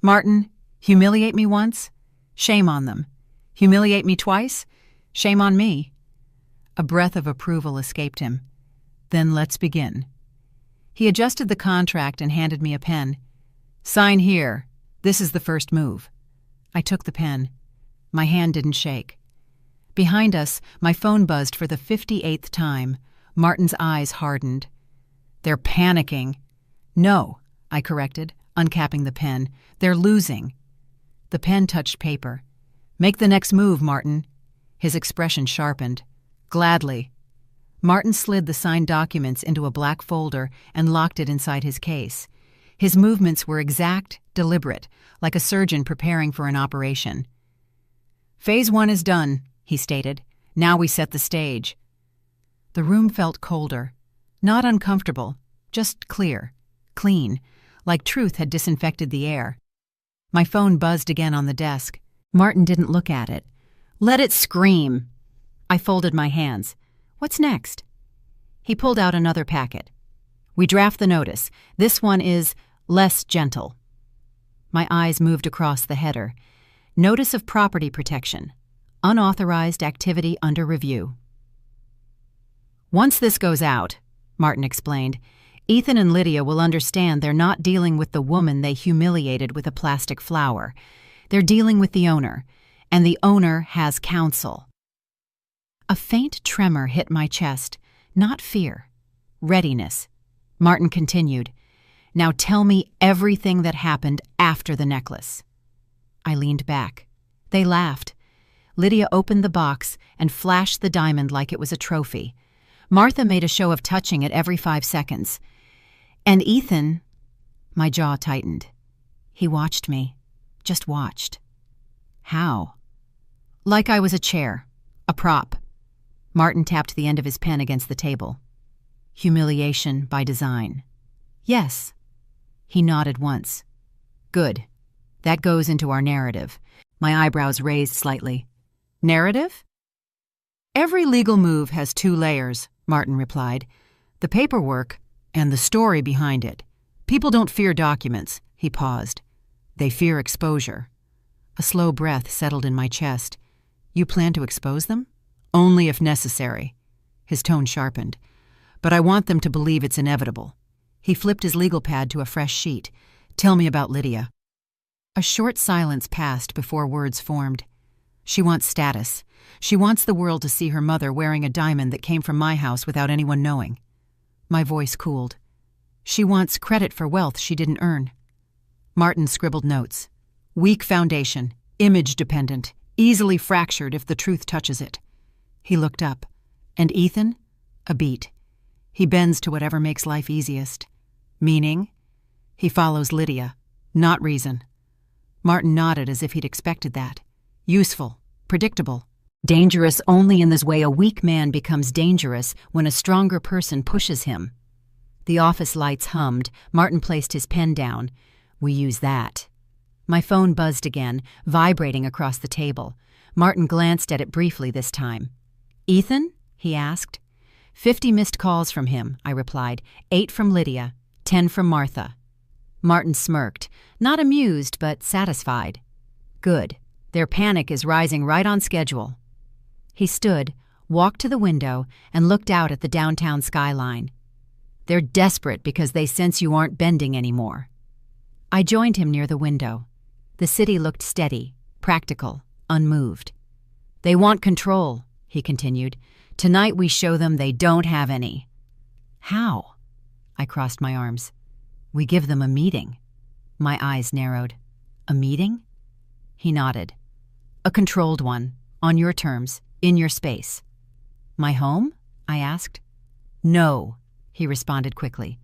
"Martin, humiliate me once? Shame on them. Humiliate me twice? Shame on me." A breath of approval escaped him. "Then let's begin." He adjusted the contract and handed me a pen. "Sign here. This is the first move." I took the pen. My hand didn't shake. Behind us, my phone buzzed for the 58th time. Martin's eyes hardened. "They're panicking." "No," I corrected, uncapping the pen. "They're losing." The pen touched paper. "Make the next move, Martin." His expression sharpened. "Gladly." Martin slid the signed documents into a black folder and locked it inside his case. His movements were exact, deliberate, like a surgeon preparing for an operation. "Phase 1 is done," he stated. "Now we set the stage." The room felt colder. Not uncomfortable, just clear, clean, like truth had disinfected the air. My phone buzzed again on the desk. Martin didn't look at it. "Let it scream." I folded my hands. "What's next?" He pulled out another packet. "We draft the notice. This one is less gentle." My eyes moved across the header. "Notice of property protection. Unauthorized activity under review." "Once this goes out," Martin explained, "Ethan and Lydia will understand they're not dealing with the woman they humiliated with a plastic flower. They're dealing with the owner, and the owner has counsel." A faint tremor hit my chest, not fear, readiness. Martin continued, "Now tell me everything that happened after the necklace." I leaned back. They laughed. Lydia opened the box and flashed the diamond like it was a trophy. Martha made a show of touching it every 5 seconds. And Ethan... My jaw tightened. He watched me. Just watched. How? Like I was a chair. A prop. Martin tapped the end of his pen against the table. "Humiliation by design." "Yes." He nodded once. "Good. That goes into our narrative." My eyebrows raised slightly. "Narrative?" "Every legal move has 2 layers," Martin replied. "The paperwork and the story behind it. People don't fear documents." He paused. "They fear exposure." A slow breath settled in my chest. "You plan to expose them?" "Only if necessary." His tone sharpened. "But I want them to believe it's inevitable." He flipped his legal pad to a fresh sheet. "Tell me about Lydia." A short silence passed before words formed. "She wants status. She wants the world to see her mother wearing a diamond that came from my house without anyone knowing." My voice cooled. "She wants credit for wealth she didn't earn." Martin scribbled notes. "Weak foundation, image dependent, easily fractured if the truth touches it." He looked up. "And Ethan?" A beat. "He bends to whatever makes life easiest." "Meaning?" "He follows Lydia, not reason." Martin nodded as if he'd expected that. "Useful, predictable. Dangerous only in this way a weak man becomes dangerous when a stronger person pushes him." The office lights hummed. Martin placed his pen down. "We use that." My phone buzzed again, vibrating across the table. Martin glanced at it briefly this time. "Ethan?" he asked. 50 missed calls from him, I replied. 8 from Lydia, 10 from Martha. Martin smirked, not amused but satisfied. "Good. Their panic is rising right on schedule." He stood, walked to the window, and looked out at the downtown skyline. They're desperate because they sense you aren't bending anymore. I joined him near the window. The city looked steady, practical, unmoved. They want control, he continued. Tonight we show them they don't have any. How? I crossed my arms. We give them a meeting. My eyes narrowed. A meeting? He nodded. A controlled one, on your terms, in your space. My home? I asked. No, he responded quickly.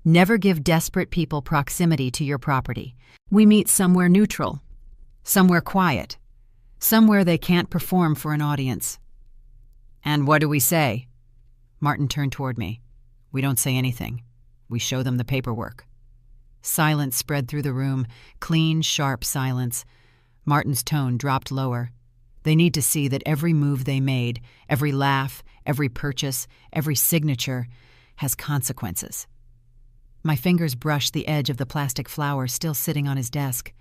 Never give desperate people proximity to your property. We meet somewhere neutral, somewhere quiet, somewhere they can't perform for an audience. And what do we say? Martin turned toward me. We don't say anything. We show them the paperwork. Silence spread through the room, clean, sharp silence. Martin's tone dropped lower. They need to see that every move they made, every laugh, every purchase, every signature, has consequences. My fingers brushed the edge of the plastic flower still sitting on his desk.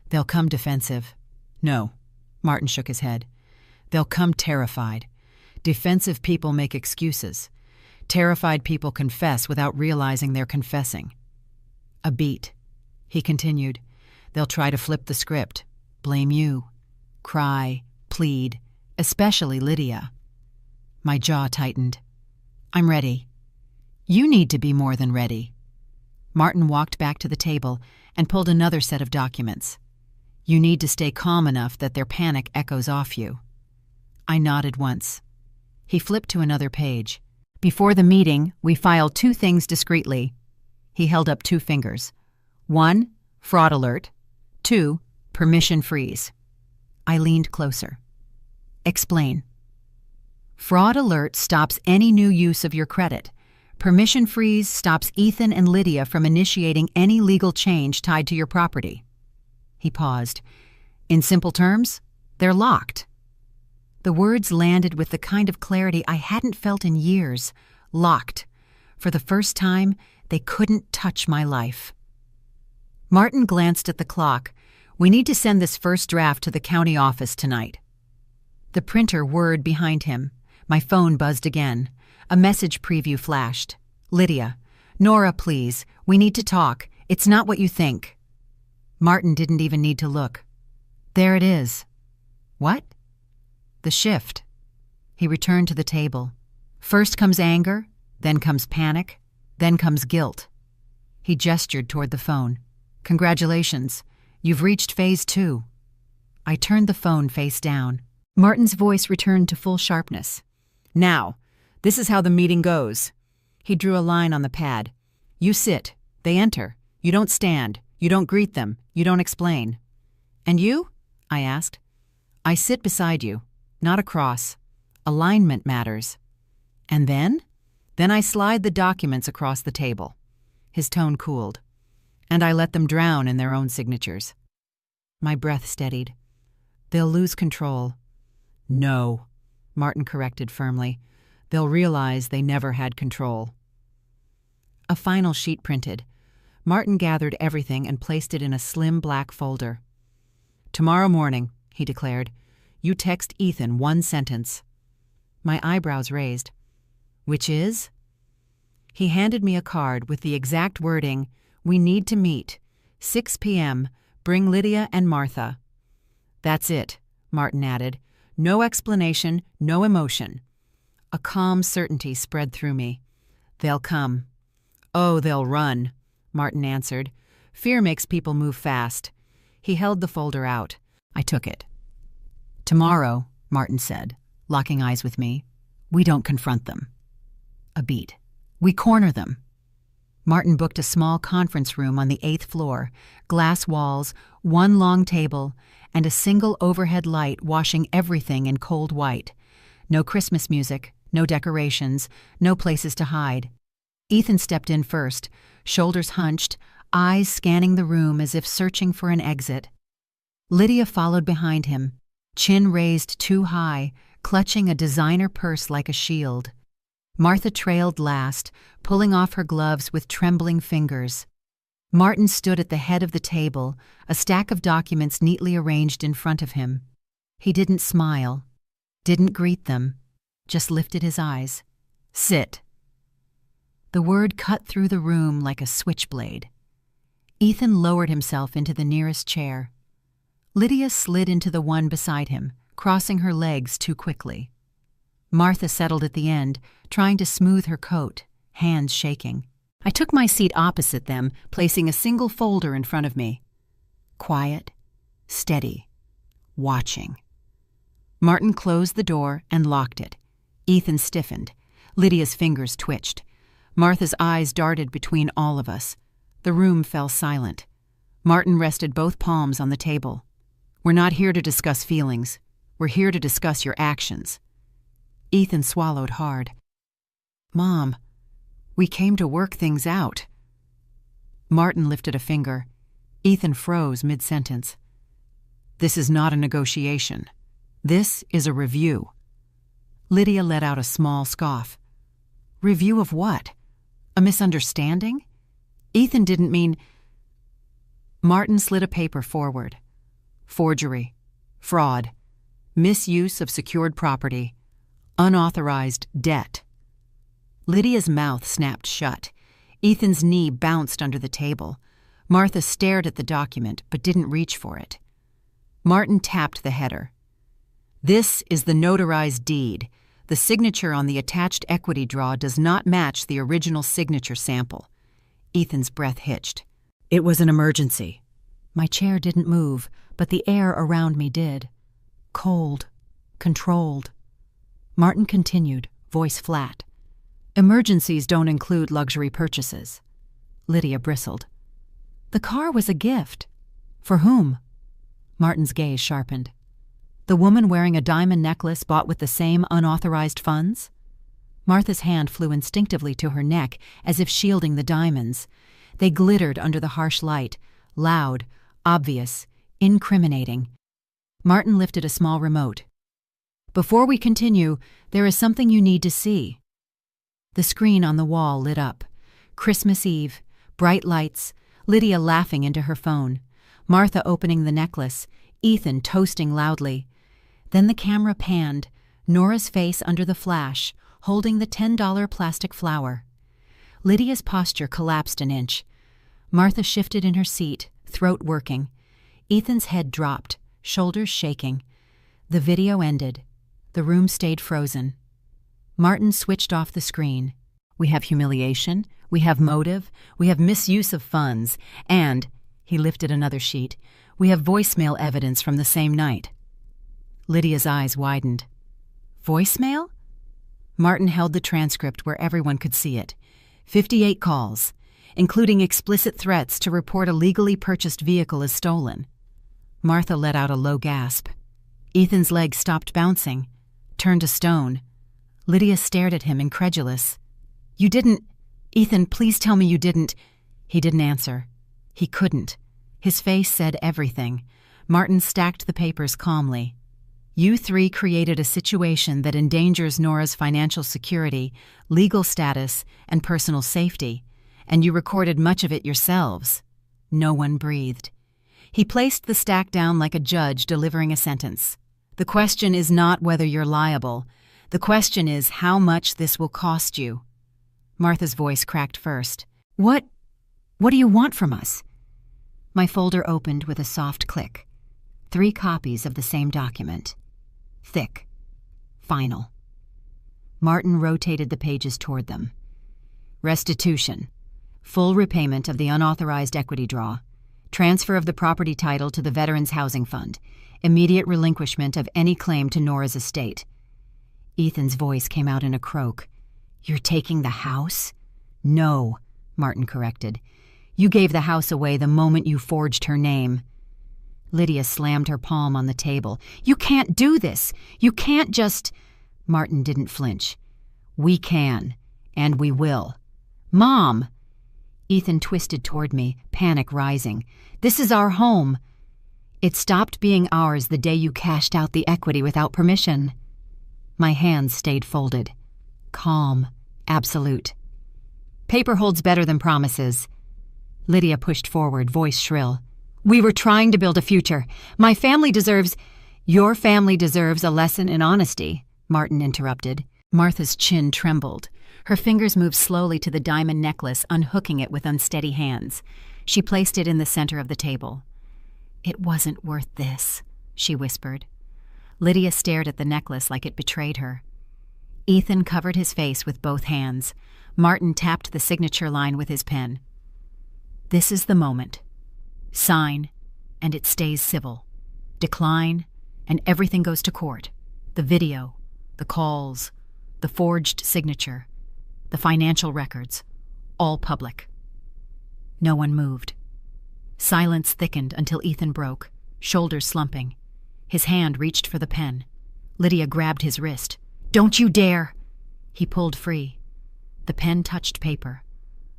They'll come defensive. No, Martin shook his head. They'll come terrified. Defensive people make excuses. Terrified people confess without realizing they're confessing. A beat. He continued. They'll try to flip the script. Blame you. Cry. Plead. Especially Lydia. My jaw tightened. I'm ready. You need to be more than ready. Martin walked back to the table and pulled another set of documents. You need to stay calm enough that their panic echoes off you. I nodded once. He flipped to another page. Before the meeting, we filed 2 things discreetly. He held up 2 fingers. 1, fraud alert. 2, permission freeze. I leaned closer. Explain. Fraud alert stops any new use of your credit. Permission freeze stops Ethan and Lydia from initiating any legal change tied to your property. He paused. In simple terms, they're locked. The words landed with the kind of clarity I hadn't felt in years. Locked. For the first time, they couldn't touch my life. Martin glanced at the clock. We need to send this first draft to the county office tonight. The printer whirred behind him. My phone buzzed again. A message preview flashed. Lydia. Nora, please. We need to talk. It's not what you think. Martin didn't even need to look. There it is. What? The shift. He returned to the table. First comes anger, then comes panic, then comes guilt. He gestured toward the phone. Congratulations. You've reached phase 2. I turned the phone face down. Martin's voice returned to full sharpness. Now, this is how the meeting goes. He drew a line on the pad. You sit. They enter. You don't stand. You don't greet them. You don't explain. And you? I asked. I sit beside you, not across. Alignment matters. And then? Then I slide the documents across the table. His tone cooled. And I let them drown in their own signatures. My breath steadied. They'll lose control. No, Martin corrected firmly. They'll realize they never had control. A final sheet printed. Martin gathered everything and placed it in a slim black folder. Tomorrow morning, he declared, you text Ethan 1 sentence. My eyebrows raised. Which is? He handed me a card with the exact wording, we need to meet. 6 p.m. Bring Lydia and Martha. That's it, Martin added. No explanation, no emotion. A calm certainty spread through me. They'll come. Oh, they'll run, Martin answered. Fear makes people move fast. He held the folder out. I took it. Tomorrow, Martin said, locking eyes with me, we don't confront them. A beat. We corner them. Martin booked a small conference room on the 8th floor, glass walls, 1 long table, and a single overhead light washing everything in cold white. No Christmas music, no decorations, no places to hide. Ethan stepped in first, shoulders hunched, eyes scanning the room as if searching for an exit. Lydia followed behind him, chin raised too high, clutching a designer purse like a shield. Martha trailed last, pulling off her gloves with trembling fingers. Martin stood at the head of the table, a stack of documents neatly arranged in front of him. He didn't smile, didn't greet them, just lifted his eyes. Sit. The word cut through the room like a switchblade. Ethan lowered himself into the nearest chair. Lydia slid into the one beside him, crossing her legs too quickly. Martha settled at the end, trying to smooth her coat, hands shaking. I took my seat opposite them, placing a single folder in front of me. Quiet, steady, watching. Martin closed the door and locked it. Ethan stiffened. Lydia's fingers twitched. Martha's eyes darted between all of us. The room fell silent. Martin rested both palms on the table. We're not here to discuss feelings. We're here to discuss your actions. Ethan swallowed hard. Mom, we came to work things out. Martin lifted a finger. Ethan froze mid-sentence. This is not a negotiation. This is a review. Lydia let out a small scoff. Review of what? A misunderstanding? Ethan didn't mean... Martin slid a paper forward. Forgery, fraud, misuse of secured property, unauthorized debt. Lydia's mouth snapped shut. Ethan's knee bounced under the table. Martha stared at the document but didn't reach for it. Martin tapped the header. This is the notarized deed. The signature on the attached equity draw does not match the original signature sample. Ethan's breath hitched. It was an emergency. My chair didn't move, but the air around me did. Cold, controlled. Martin continued, voice flat. Emergencies don't include luxury purchases. Lydia bristled. The car was a gift. For whom? Martin's gaze sharpened. The woman wearing a diamond necklace bought with the same unauthorized funds? Martha's hand flew instinctively to her neck, as if shielding the diamonds. They glittered under the harsh light, loud, obvious, incriminating. Martin lifted a small remote. Before we continue, there is something you need to see. The screen on the wall lit up. Christmas Eve, bright lights, Lydia laughing into her phone, Martha opening the necklace, Ethan toasting loudly. Then the camera panned, Nora's face under the flash, holding the $10 plastic flower. Lydia's posture collapsed an inch. Martha shifted in her seat, throat working. Ethan's head dropped, shoulders shaking. The video ended. The room stayed frozen. Martin switched off the screen. We have humiliation, we have motive, we have misuse of funds, and, he lifted another sheet, we have voicemail evidence from the same night. Lydia's eyes widened. Voicemail? Martin held the transcript where everyone could see it. 58 calls, including explicit threats to report a legally purchased vehicle as stolen. Martha let out a low gasp. Ethan's legs stopped bouncing, turned to stone. Lydia stared at him, incredulous. You didn't... Ethan, please tell me you didn't... He didn't answer. He couldn't. His face said everything. Martin stacked the papers calmly. You three created a situation that endangers Nora's financial security, legal status, and personal safety, and you recorded much of it yourselves. No one breathed. He placed the stack down like a judge delivering a sentence. The question is not whether you're liable. The question is how much this will cost you. Martha's voice cracked first. What do you want from us? My folder opened with a soft click. 3 copies of the same document. Thick. Final. Martin rotated the pages toward them. Restitution. Full repayment of the unauthorized equity draw. Transfer of the property title to the Veterans Housing Fund. Immediate relinquishment of any claim to Nora's estate. Ethan's voice came out in a croak. You're taking the house? No, Martin corrected. You gave the house away the moment you forged her name. Lydia slammed her palm on the table. You can't do this. You can't just... Martin didn't flinch. We can, and we will. Mom! Ethan twisted toward me, panic rising. This is our home. It stopped being ours the day you cashed out the equity without permission. My hands stayed folded. Calm. Absolute. Paper holds better than promises. Lydia pushed forward, voice shrill. We were trying to build a future. My family deserves... Your family deserves a lesson in honesty, Martin interrupted. Martha's chin trembled. Her fingers moved slowly to the diamond necklace, unhooking it with unsteady hands. She placed it in the center of the table. "It wasn't worth this," she whispered. Lydia stared at the necklace like it betrayed her. Ethan covered his face with both hands. Martin tapped the signature line with his pen. "This is the moment. Sign, and it stays civil. Decline, and everything goes to court. The video, the calls, the forged signature, the financial records, all public." No one moved. Silence thickened until Ethan broke, shoulders slumping. His hand reached for the pen. Lydia grabbed his wrist. "Don't you dare!" He pulled free. The pen touched paper.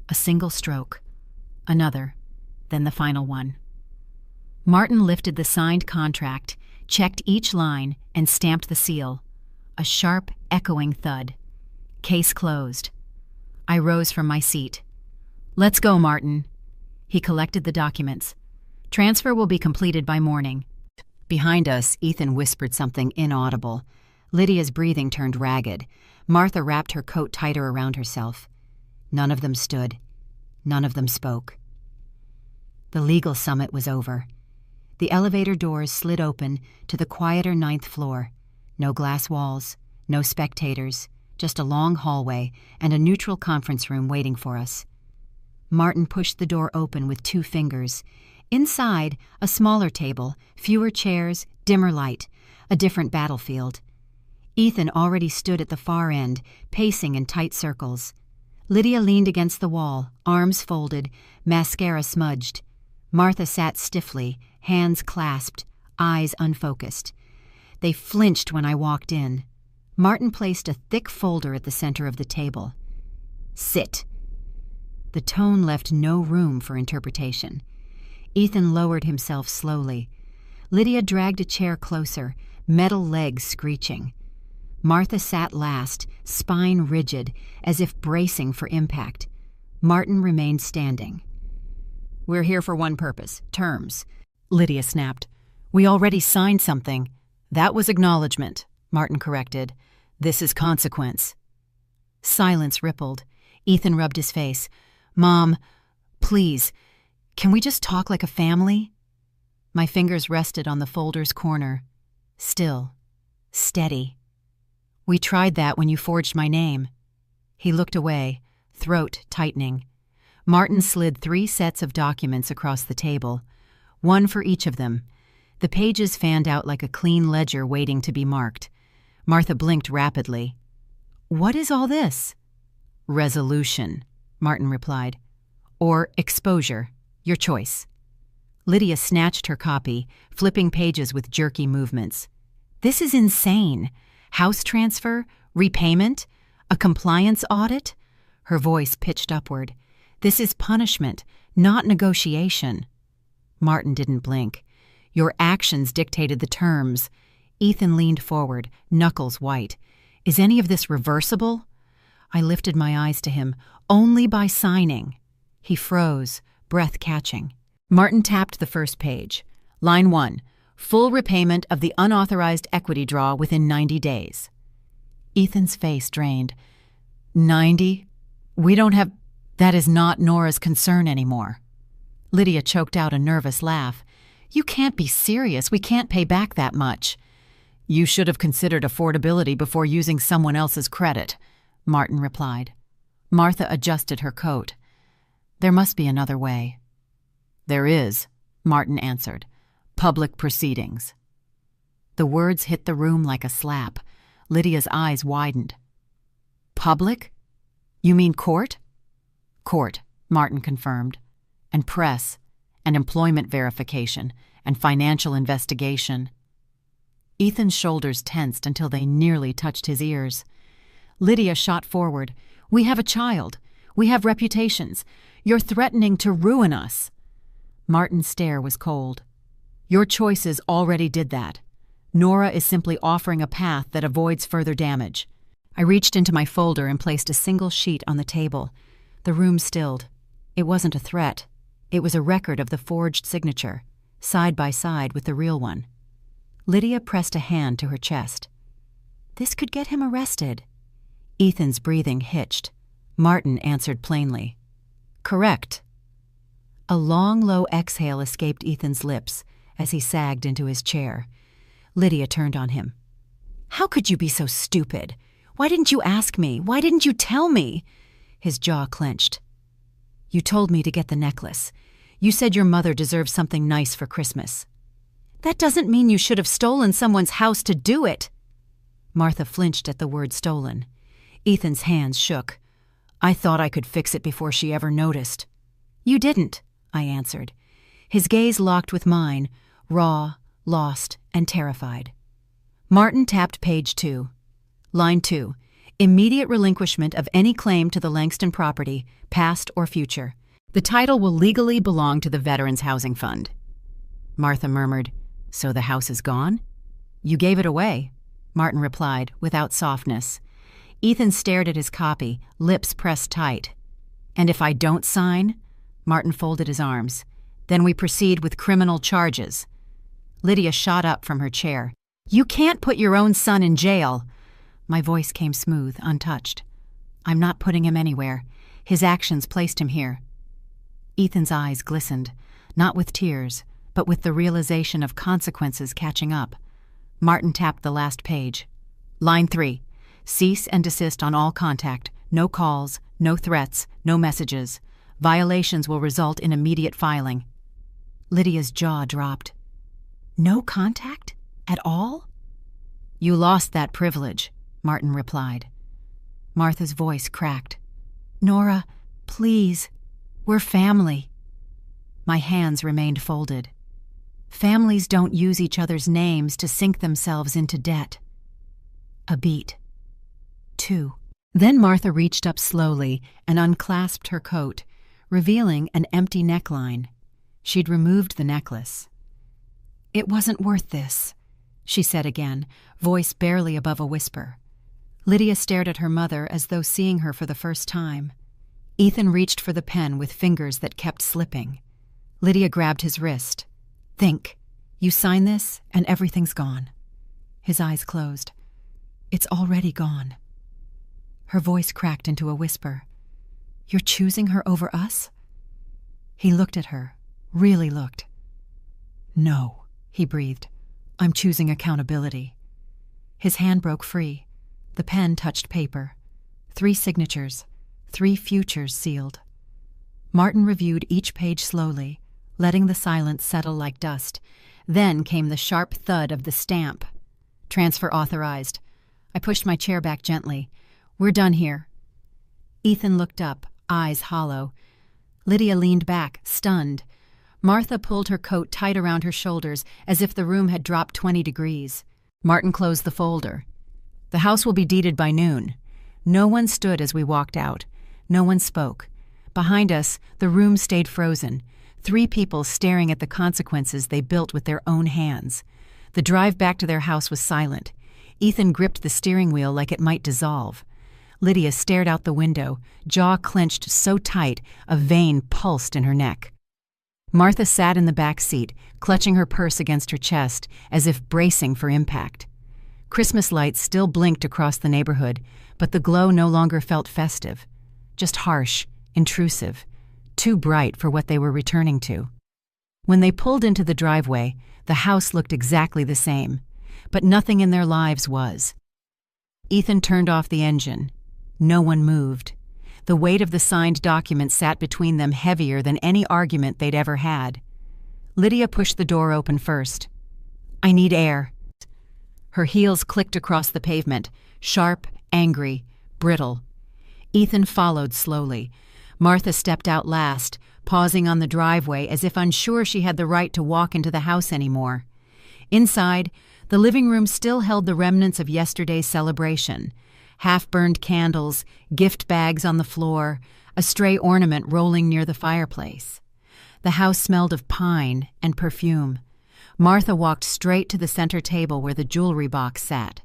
A single stroke. Another. Then the final one. Martin lifted the signed contract, checked each line, and stamped the seal. A sharp, echoing thud. Case closed. I rose from my seat. "Let's go, Martin." He collected the documents. "Transfer will be completed by morning." Behind us, Ethan whispered something inaudible. Lydia's breathing turned ragged. Martha wrapped her coat tighter around herself. None of them stood. None of them spoke. The legal summit was over. The elevator doors slid open to the quieter 9th floor. No glass walls, no spectators, just a long hallway and a neutral conference room waiting for us. Martin pushed the door open with 2 fingers. Inside, a smaller table, fewer chairs, dimmer light, a different battlefield. Ethan already stood at the far end, pacing in tight circles. Lydia leaned against the wall, arms folded, mascara smudged. Martha sat stiffly, hands clasped, eyes unfocused. They flinched when I walked in. Martin placed a thick folder at the center of the table. "Sit." The tone left no room for interpretation. Ethan lowered himself slowly. Lydia dragged a chair closer, metal legs screeching. Martha sat last, spine rigid, as if bracing for impact. Martin remained standing. "We're here for one purpose, terms," Lydia snapped. "We already signed something." "That was acknowledgement," Martin corrected. "This is consequence." Silence rippled. Ethan rubbed his face. "Mom, please, can we just talk like a family?" My fingers rested on the folder's corner. Still. Steady. "We tried that when you forged my name." He looked away, throat tightening. Martin slid 3 sets of documents across the table, one for each of them. The pages fanned out like a clean ledger waiting to be marked. Martha blinked rapidly. "What is all this?" "Resolution," Martin replied. "Or exposure. Your choice." Lydia snatched her copy, flipping pages with jerky movements. "This is insane. House transfer? Repayment? A compliance audit?" Her voice pitched upward. "This is punishment, not negotiation." Martin didn't blink. "Your actions dictated the terms." Ethan leaned forward, knuckles white. "Is any of this reversible?" I lifted my eyes to him. "Only by signing." He froze, breath catching. Martin tapped the first page. Line 1. Full repayment of the unauthorized equity draw within 90 days. Ethan's face drained. 90? We don't have... That is not Nora's concern anymore. Lydia choked out a nervous laugh. "You can't be serious. We can't pay back that much." "You should have considered affordability before using someone else's credit," Martin replied. Martha adjusted her coat. "There must be another way." "There is," Martin answered. "Public proceedings." The words hit the room like a slap. Lydia's eyes widened. "Public? You mean court?" "Court," Martin confirmed. "And press, and employment verification, and financial investigation." Ethan's shoulders tensed until they nearly touched his ears. Lydia shot forward. "We have a child. We have reputations. You're threatening to ruin us." Martin's stare was cold. "Your choices already did that. Nora is simply offering a path that avoids further damage." I reached into my folder and placed a single sheet on the table. The room stilled. It wasn't a threat. It was a record of the forged signature, side by side with the real one. Lydia pressed a hand to her chest. "This could get him arrested." Ethan's breathing hitched. Martin answered plainly. Correct. A long, low exhale escaped Ethan's lips as he sagged into his chair. Lydia turned on him. How could you be so stupid? Why didn't you ask me? Why didn't you tell me? His jaw clenched. You told me to get the necklace. You said your mother deserved something nice for Christmas. That doesn't mean you should have stolen someone's house to do it. Martha flinched at the word stolen. Ethan's hands shook. I thought I could fix it before she ever noticed. You didn't, I answered. His gaze locked with mine, raw, lost, and terrified. Martin tapped page 2. Line 2. Immediate relinquishment of any claim to the Langston property, past or future. The title will legally belong to the Veterans Housing Fund. Martha murmured, So the house is gone? You gave it away, Martin replied, without softness. Ethan stared at his copy, lips pressed tight. And if I don't sign? Martin folded his arms. Then we proceed with criminal charges. Lydia shot up from her chair. You can't put your own son in jail. My voice came smooth, untouched. I'm not putting him anywhere. His actions placed him here. Ethan's eyes glistened, not with tears, but with the realization of consequences catching up. Martin tapped the last page. Line 3. Cease and desist on all contact. No calls, no threats, no messages. Violations will result in immediate filing. Lydia's jaw dropped. No contact? At all? You lost that privilege, Martin replied. Martha's voice cracked. Nora, please. We're family. My hands remained folded. Families don't use each other's names to sink themselves into debt. A beat. 2. Then Martha reached up slowly and unclasped her coat, revealing an empty neckline. She'd removed the necklace. It wasn't worth this, she said again, voice barely above a whisper. Lydia stared at her mother as though seeing her for the first time. Ethan reached for the pen with fingers that kept slipping. Lydia grabbed his wrist. Think. You sign this, and everything's gone. His eyes closed. It's already gone. Her voice cracked into a whisper. You're choosing her over us? He looked at her, really looked. No, he breathed. I'm choosing accountability. His hand broke free. The pen touched paper. 3 signatures, 3 futures sealed. Martin reviewed each page slowly, letting the silence settle like dust. Then came the sharp thud of the stamp. Transfer authorized. I pushed my chair back gently. We're done here. Ethan looked up, eyes hollow. Lydia leaned back, stunned. Martha pulled her coat tight around her shoulders as if the room had dropped 20 degrees. Martin closed the folder. The house will be deeded by noon. No one stood as we walked out. No one spoke. Behind us, the room stayed frozen. 3 people staring at the consequences they built with their own hands. The drive back to their house was silent. Ethan gripped the steering wheel like it might dissolve. Lydia stared out the window, jaw clenched so tight a vein pulsed in her neck. Martha sat in the back seat, clutching her purse against her chest, as if bracing for impact. Christmas lights still blinked across the neighborhood, but the glow no longer felt festive. Just harsh, intrusive, too bright for what they were returning to. When they pulled into the driveway, the house looked exactly the same, but nothing in their lives was. Ethan turned off the engine. No one moved. The weight of the signed document sat between them heavier than any argument they'd ever had. Lydia pushed the door open first. I need air. Her heels clicked across the pavement, sharp, angry, brittle. Ethan followed slowly. Martha stepped out last, pausing on the driveway as if unsure she had the right to walk into the house anymore. Inside, the living room still held the remnants of yesterday's celebration. Half-burned candles, gift bags on the floor, a stray ornament rolling near the fireplace. The house smelled of pine and perfume. Martha walked straight to the center table where the jewelry box sat.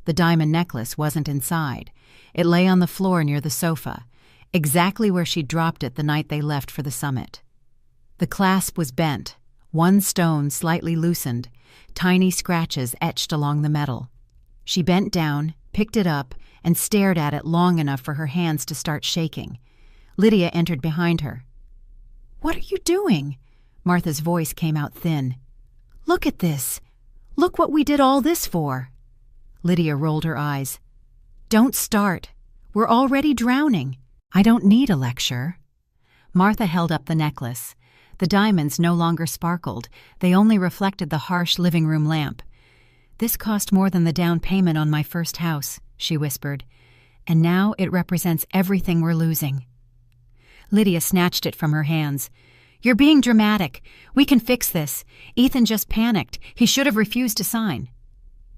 The diamond necklace wasn't inside. It lay on the floor near the sofa, exactly where she'd dropped it the night they left for the summit. The clasp was bent, one stone slightly loosened, tiny scratches etched along the metal. She bent down, picked it up, and stared at it long enough for her hands to start shaking. Lydia entered behind her. "What are you doing?" Martha's voice came out thin. "Look at this. Look what we did all this for." Lydia rolled her eyes. "Don't start. We're already drowning. I don't need a lecture." Martha held up the necklace. The diamonds no longer sparkled. They only reflected the harsh living room lamp. "This cost more than the down payment on my first house," she whispered. "And now it represents everything we're losing." Lydia snatched it from her hands. "You're being dramatic. We can fix this. Ethan just panicked. He should have refused to sign."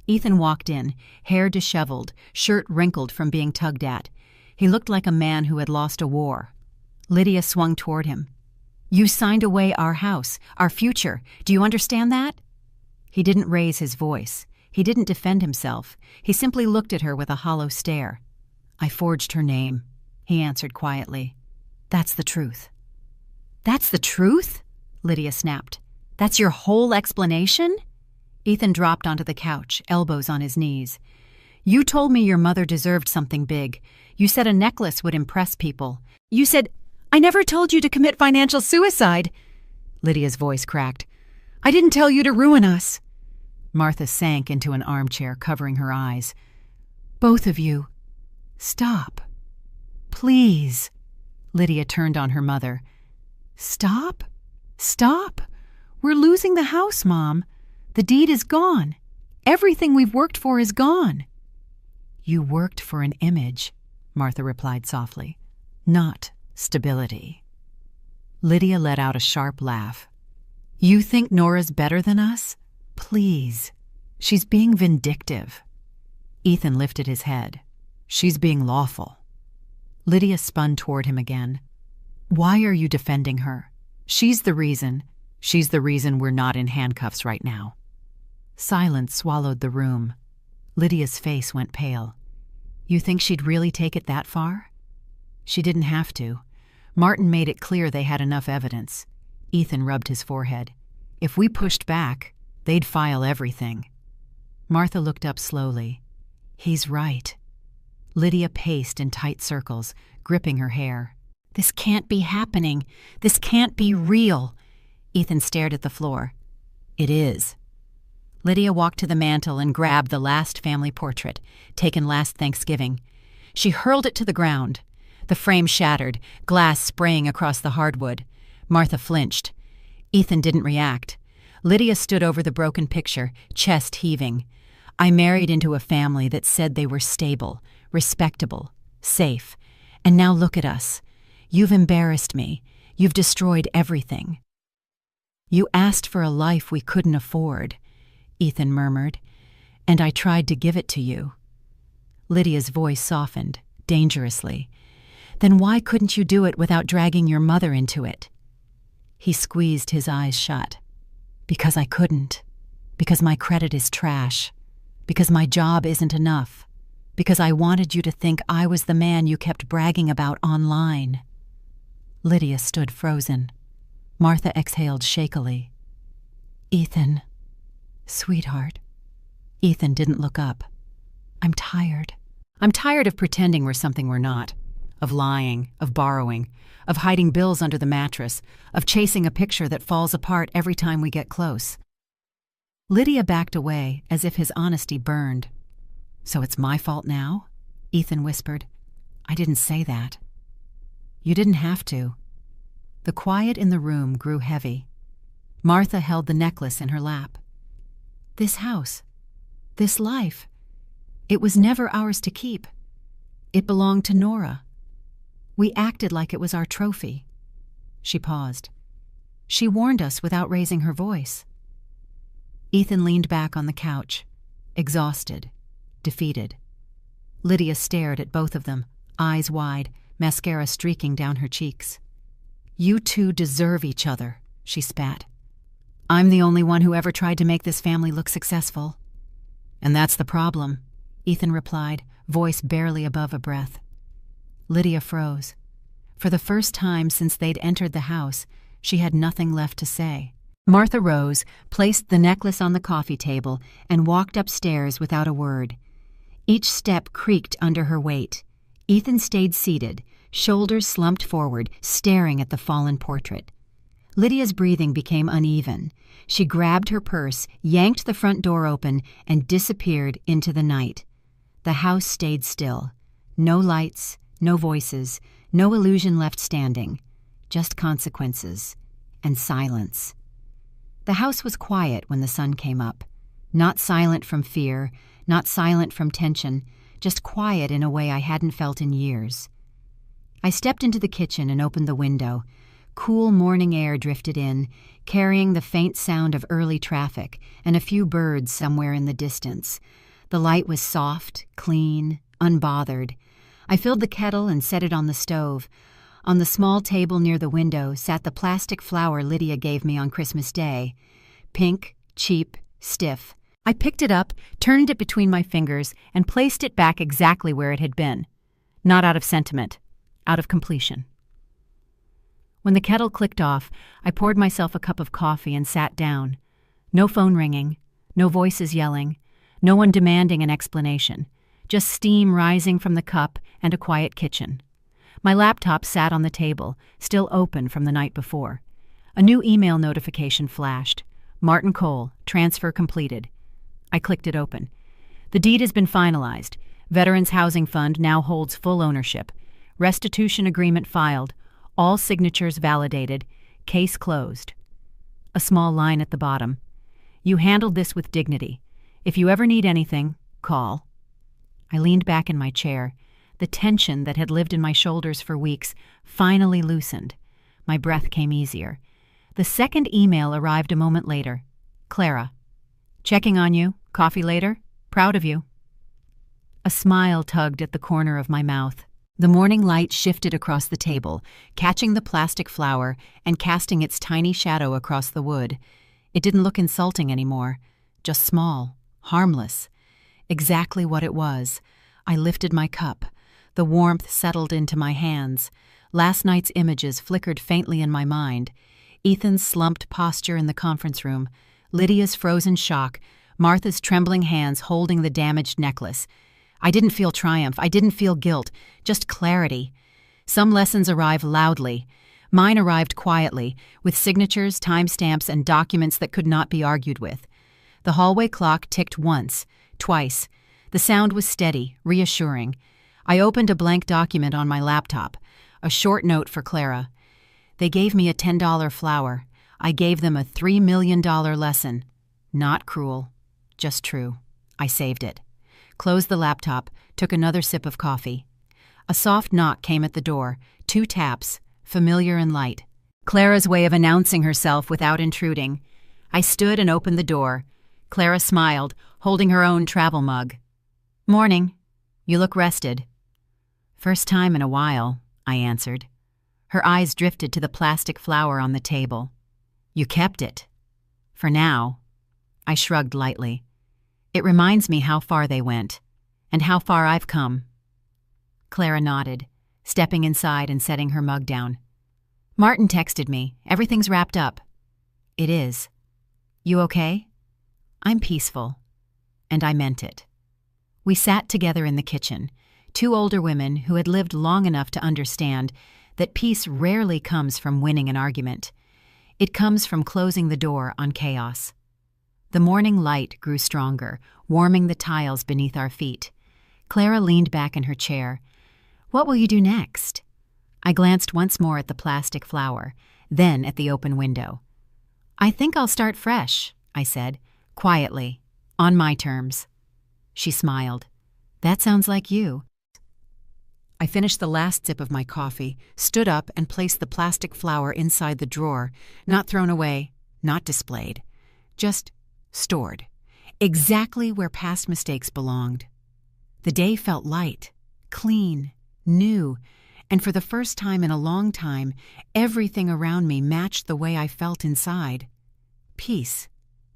Ethan walked in, hair disheveled, shirt wrinkled from being tugged at. He looked like a man who had lost a war. Lydia swung toward him. "You signed away our house, our future. Do you understand that?" He didn't raise his voice. He didn't defend himself. He simply looked at her with a hollow stare. "I forged her name," he answered quietly. "That's the truth." "That's the truth?" Lydia snapped. "That's your whole explanation?" Ethan dropped onto the couch, elbows on his knees. "You told me your mother deserved something big. You said a necklace would impress people. You said, I never told you to commit financial suicide." Lydia's voice cracked. "I didn't tell you to ruin us." Martha sank into an armchair, covering her eyes. "Both of you, stop. Please." Lydia turned on her mother. "Stop? Stop? We're losing the house, Mom. The deed is gone. Everything we've worked for is gone." "You worked for an image," Martha replied softly, "not stability." Lydia let out a sharp laugh. "You think Nora's better than us? Please. She's being vindictive." Ethan lifted his head. "She's being lawful." Lydia spun toward him again. "Why are you defending her? She's the reason we're not in handcuffs right now." Silence swallowed the room. Lydia's face went pale. "You think she'd really take it that far?" "She didn't have to. Martin made it clear they had enough evidence." Ethan rubbed his forehead. "If we pushed back, they'd file everything." Martha looked up slowly. "He's right." Lydia paced in tight circles, gripping her hair. "This can't be happening. This can't be real." Ethan stared at the floor. "It is." Lydia walked to the mantel and grabbed the last family portrait, taken last Thanksgiving. She hurled it to the ground. The frame shattered, glass spraying across the hardwood. Martha flinched. Ethan didn't react. Lydia stood over the broken picture, chest heaving. "I married into a family that said they were stable, respectable, safe. And now look at us. You've embarrassed me. You've destroyed everything." "You asked for a life we couldn't afford," Ethan murmured, "and I tried to give it to you." Lydia's voice softened, dangerously. "Then why couldn't you do it without dragging your mother into it?" He squeezed his eyes shut. "Because I couldn't. Because my credit is trash. Because my job isn't enough. Because I wanted you to think I was the man you kept bragging about online." Lydia stood frozen. Martha exhaled shakily. "Ethan, sweetheart." Ethan didn't look up. "I'm tired. I'm tired of pretending we're something we're not. Of lying, of borrowing, of hiding bills under the mattress, of chasing a picture that falls apart every time we get close." Lydia backed away as if his honesty burned. "So it's my fault now?" Ethan whispered. "I didn't say that." "You didn't have to." The quiet in the room grew heavy. Martha held the necklace in her lap. "This house, this life, it was never ours to keep. It belonged to Nora. We acted like it was our trophy." She paused. "She warned us without raising her voice." Ethan leaned back on the couch, exhausted, defeated. Lydia stared at both of them, eyes wide, mascara streaking down her cheeks. "You two deserve each other," she spat. "I'm the only one who ever tried to make this family look successful." "And that's the problem," Ethan replied, voice barely above a breath. Lydia froze. For the first time since they'd entered the house, she had nothing left to say. Martha rose, placed the necklace on the coffee table, and walked upstairs without a word. Each step creaked under her weight. Ethan stayed seated, shoulders slumped forward, staring at the fallen portrait. Lydia's breathing became uneven. She grabbed her purse, yanked the front door open, and disappeared into the night. The house stayed still. No lights, no voices, no illusion left standing. Just consequences and silence. The house was quiet when the sun came up. Not silent from fear, not silent from tension, just quiet in a way I hadn't felt in years. I stepped into the kitchen and opened the window. Cool morning air drifted in, carrying the faint sound of early traffic and a few birds somewhere in the distance. The light was soft, clean, unbothered. I filled the kettle and set it on the stove. On the small table near the window sat the plastic flower Lydia gave me on Christmas Day. Pink, cheap, stiff. I picked it up, turned it between my fingers, and placed it back exactly where it had been. Not out of sentiment, out of completion. When the kettle clicked off, I poured myself a cup of coffee and sat down. No phone ringing, no voices yelling, no one demanding an explanation, just steam rising from the cup and a quiet kitchen. My laptop sat on the table, still open from the night before. A new email notification flashed. Martin Cole, transfer completed. I clicked it open. The deed has been finalized. Veterans Housing Fund now holds full ownership. Restitution agreement filed. All signatures validated. Case closed. A small line at the bottom. You handled this with dignity. If you ever need anything, call. I leaned back in my chair. The tension that had lived in my shoulders for weeks finally loosened. My breath came easier. The second email arrived a moment later. Clara. Checking on you. Coffee later? Proud of you. A smile tugged at the corner of my mouth. The morning light shifted across the table, catching the plastic flower and casting its tiny shadow across the wood. It didn't look insulting anymore. Just small, harmless. Exactly what it was. I lifted my cup. The warmth settled into my hands. Last night's images flickered faintly in my mind. Ethan's slumped posture in the conference room, Lydia's frozen shock, Martha's trembling hands holding the damaged necklace. I didn't feel triumph. I didn't feel guilt. Just clarity. Some lessons arrive loudly. Mine arrived quietly, with signatures, timestamps, and documents that could not be argued with. The hallway clock ticked once, twice. The sound was steady, reassuring. I opened a blank document on my laptop, a short note for Clara. They gave me a $10 flower. I gave them a $3 million lesson. Not cruel, just true. I saved it. Closed the laptop, took another sip of coffee. A soft knock came at the door, 2 taps, familiar and light. Clara's way of announcing herself without intruding. I stood and opened the door. Clara smiled, holding her own travel mug. Morning. You look rested. First time in a while, I answered. Her eyes drifted to the plastic flower on the table. You kept it. For now. I shrugged lightly. It reminds me how far they went, and how far I've come. Clara nodded, stepping inside and setting her mug down. Martin texted me. Everything's wrapped up. It is. You okay? I'm peaceful. And I meant it. We sat together in the kitchen, 2 older women who had lived long enough to understand that peace rarely comes from winning an argument. It comes from closing the door on chaos. The morning light grew stronger, warming the tiles beneath our feet. Clara leaned back in her chair. What will you do next? I glanced once more at the plastic flower, then at the open window. I think I'll start fresh, I said, quietly, on my terms. She smiled. That sounds like you. I finished the last sip of my coffee, stood up and placed the plastic flower inside the drawer, not thrown away, not displayed, just stored, exactly where past mistakes belonged. The day felt light, clean, new, and for the first time in a long time, everything around me matched the way I felt inside. Peace,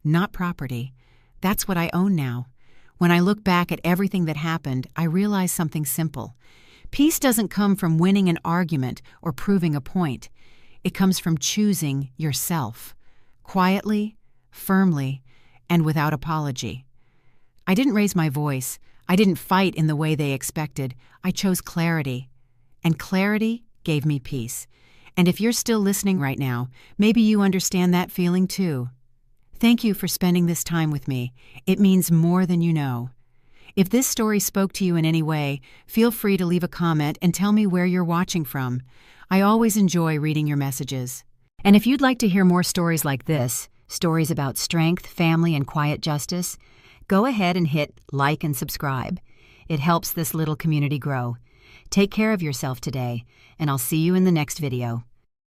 not property. That's what I own now. When I look back at everything that happened, I realize something simple. Peace doesn't come from winning an argument or proving a point. It comes from choosing yourself, quietly, firmly, and without apology. I didn't raise my voice. I didn't fight in the way they expected. I chose clarity. And clarity gave me peace. And if you're still listening right now, maybe you understand that feeling too. Thank you for spending this time with me. It means more than you know. If this story spoke to you in any way, feel free to leave a comment and tell me where you're watching from. I always enjoy reading your messages. And if you'd like to hear more stories like this, stories about strength, family, and quiet justice, go ahead and hit like and subscribe. It helps this little community grow. Take care of yourself today, and I'll see you in the next video.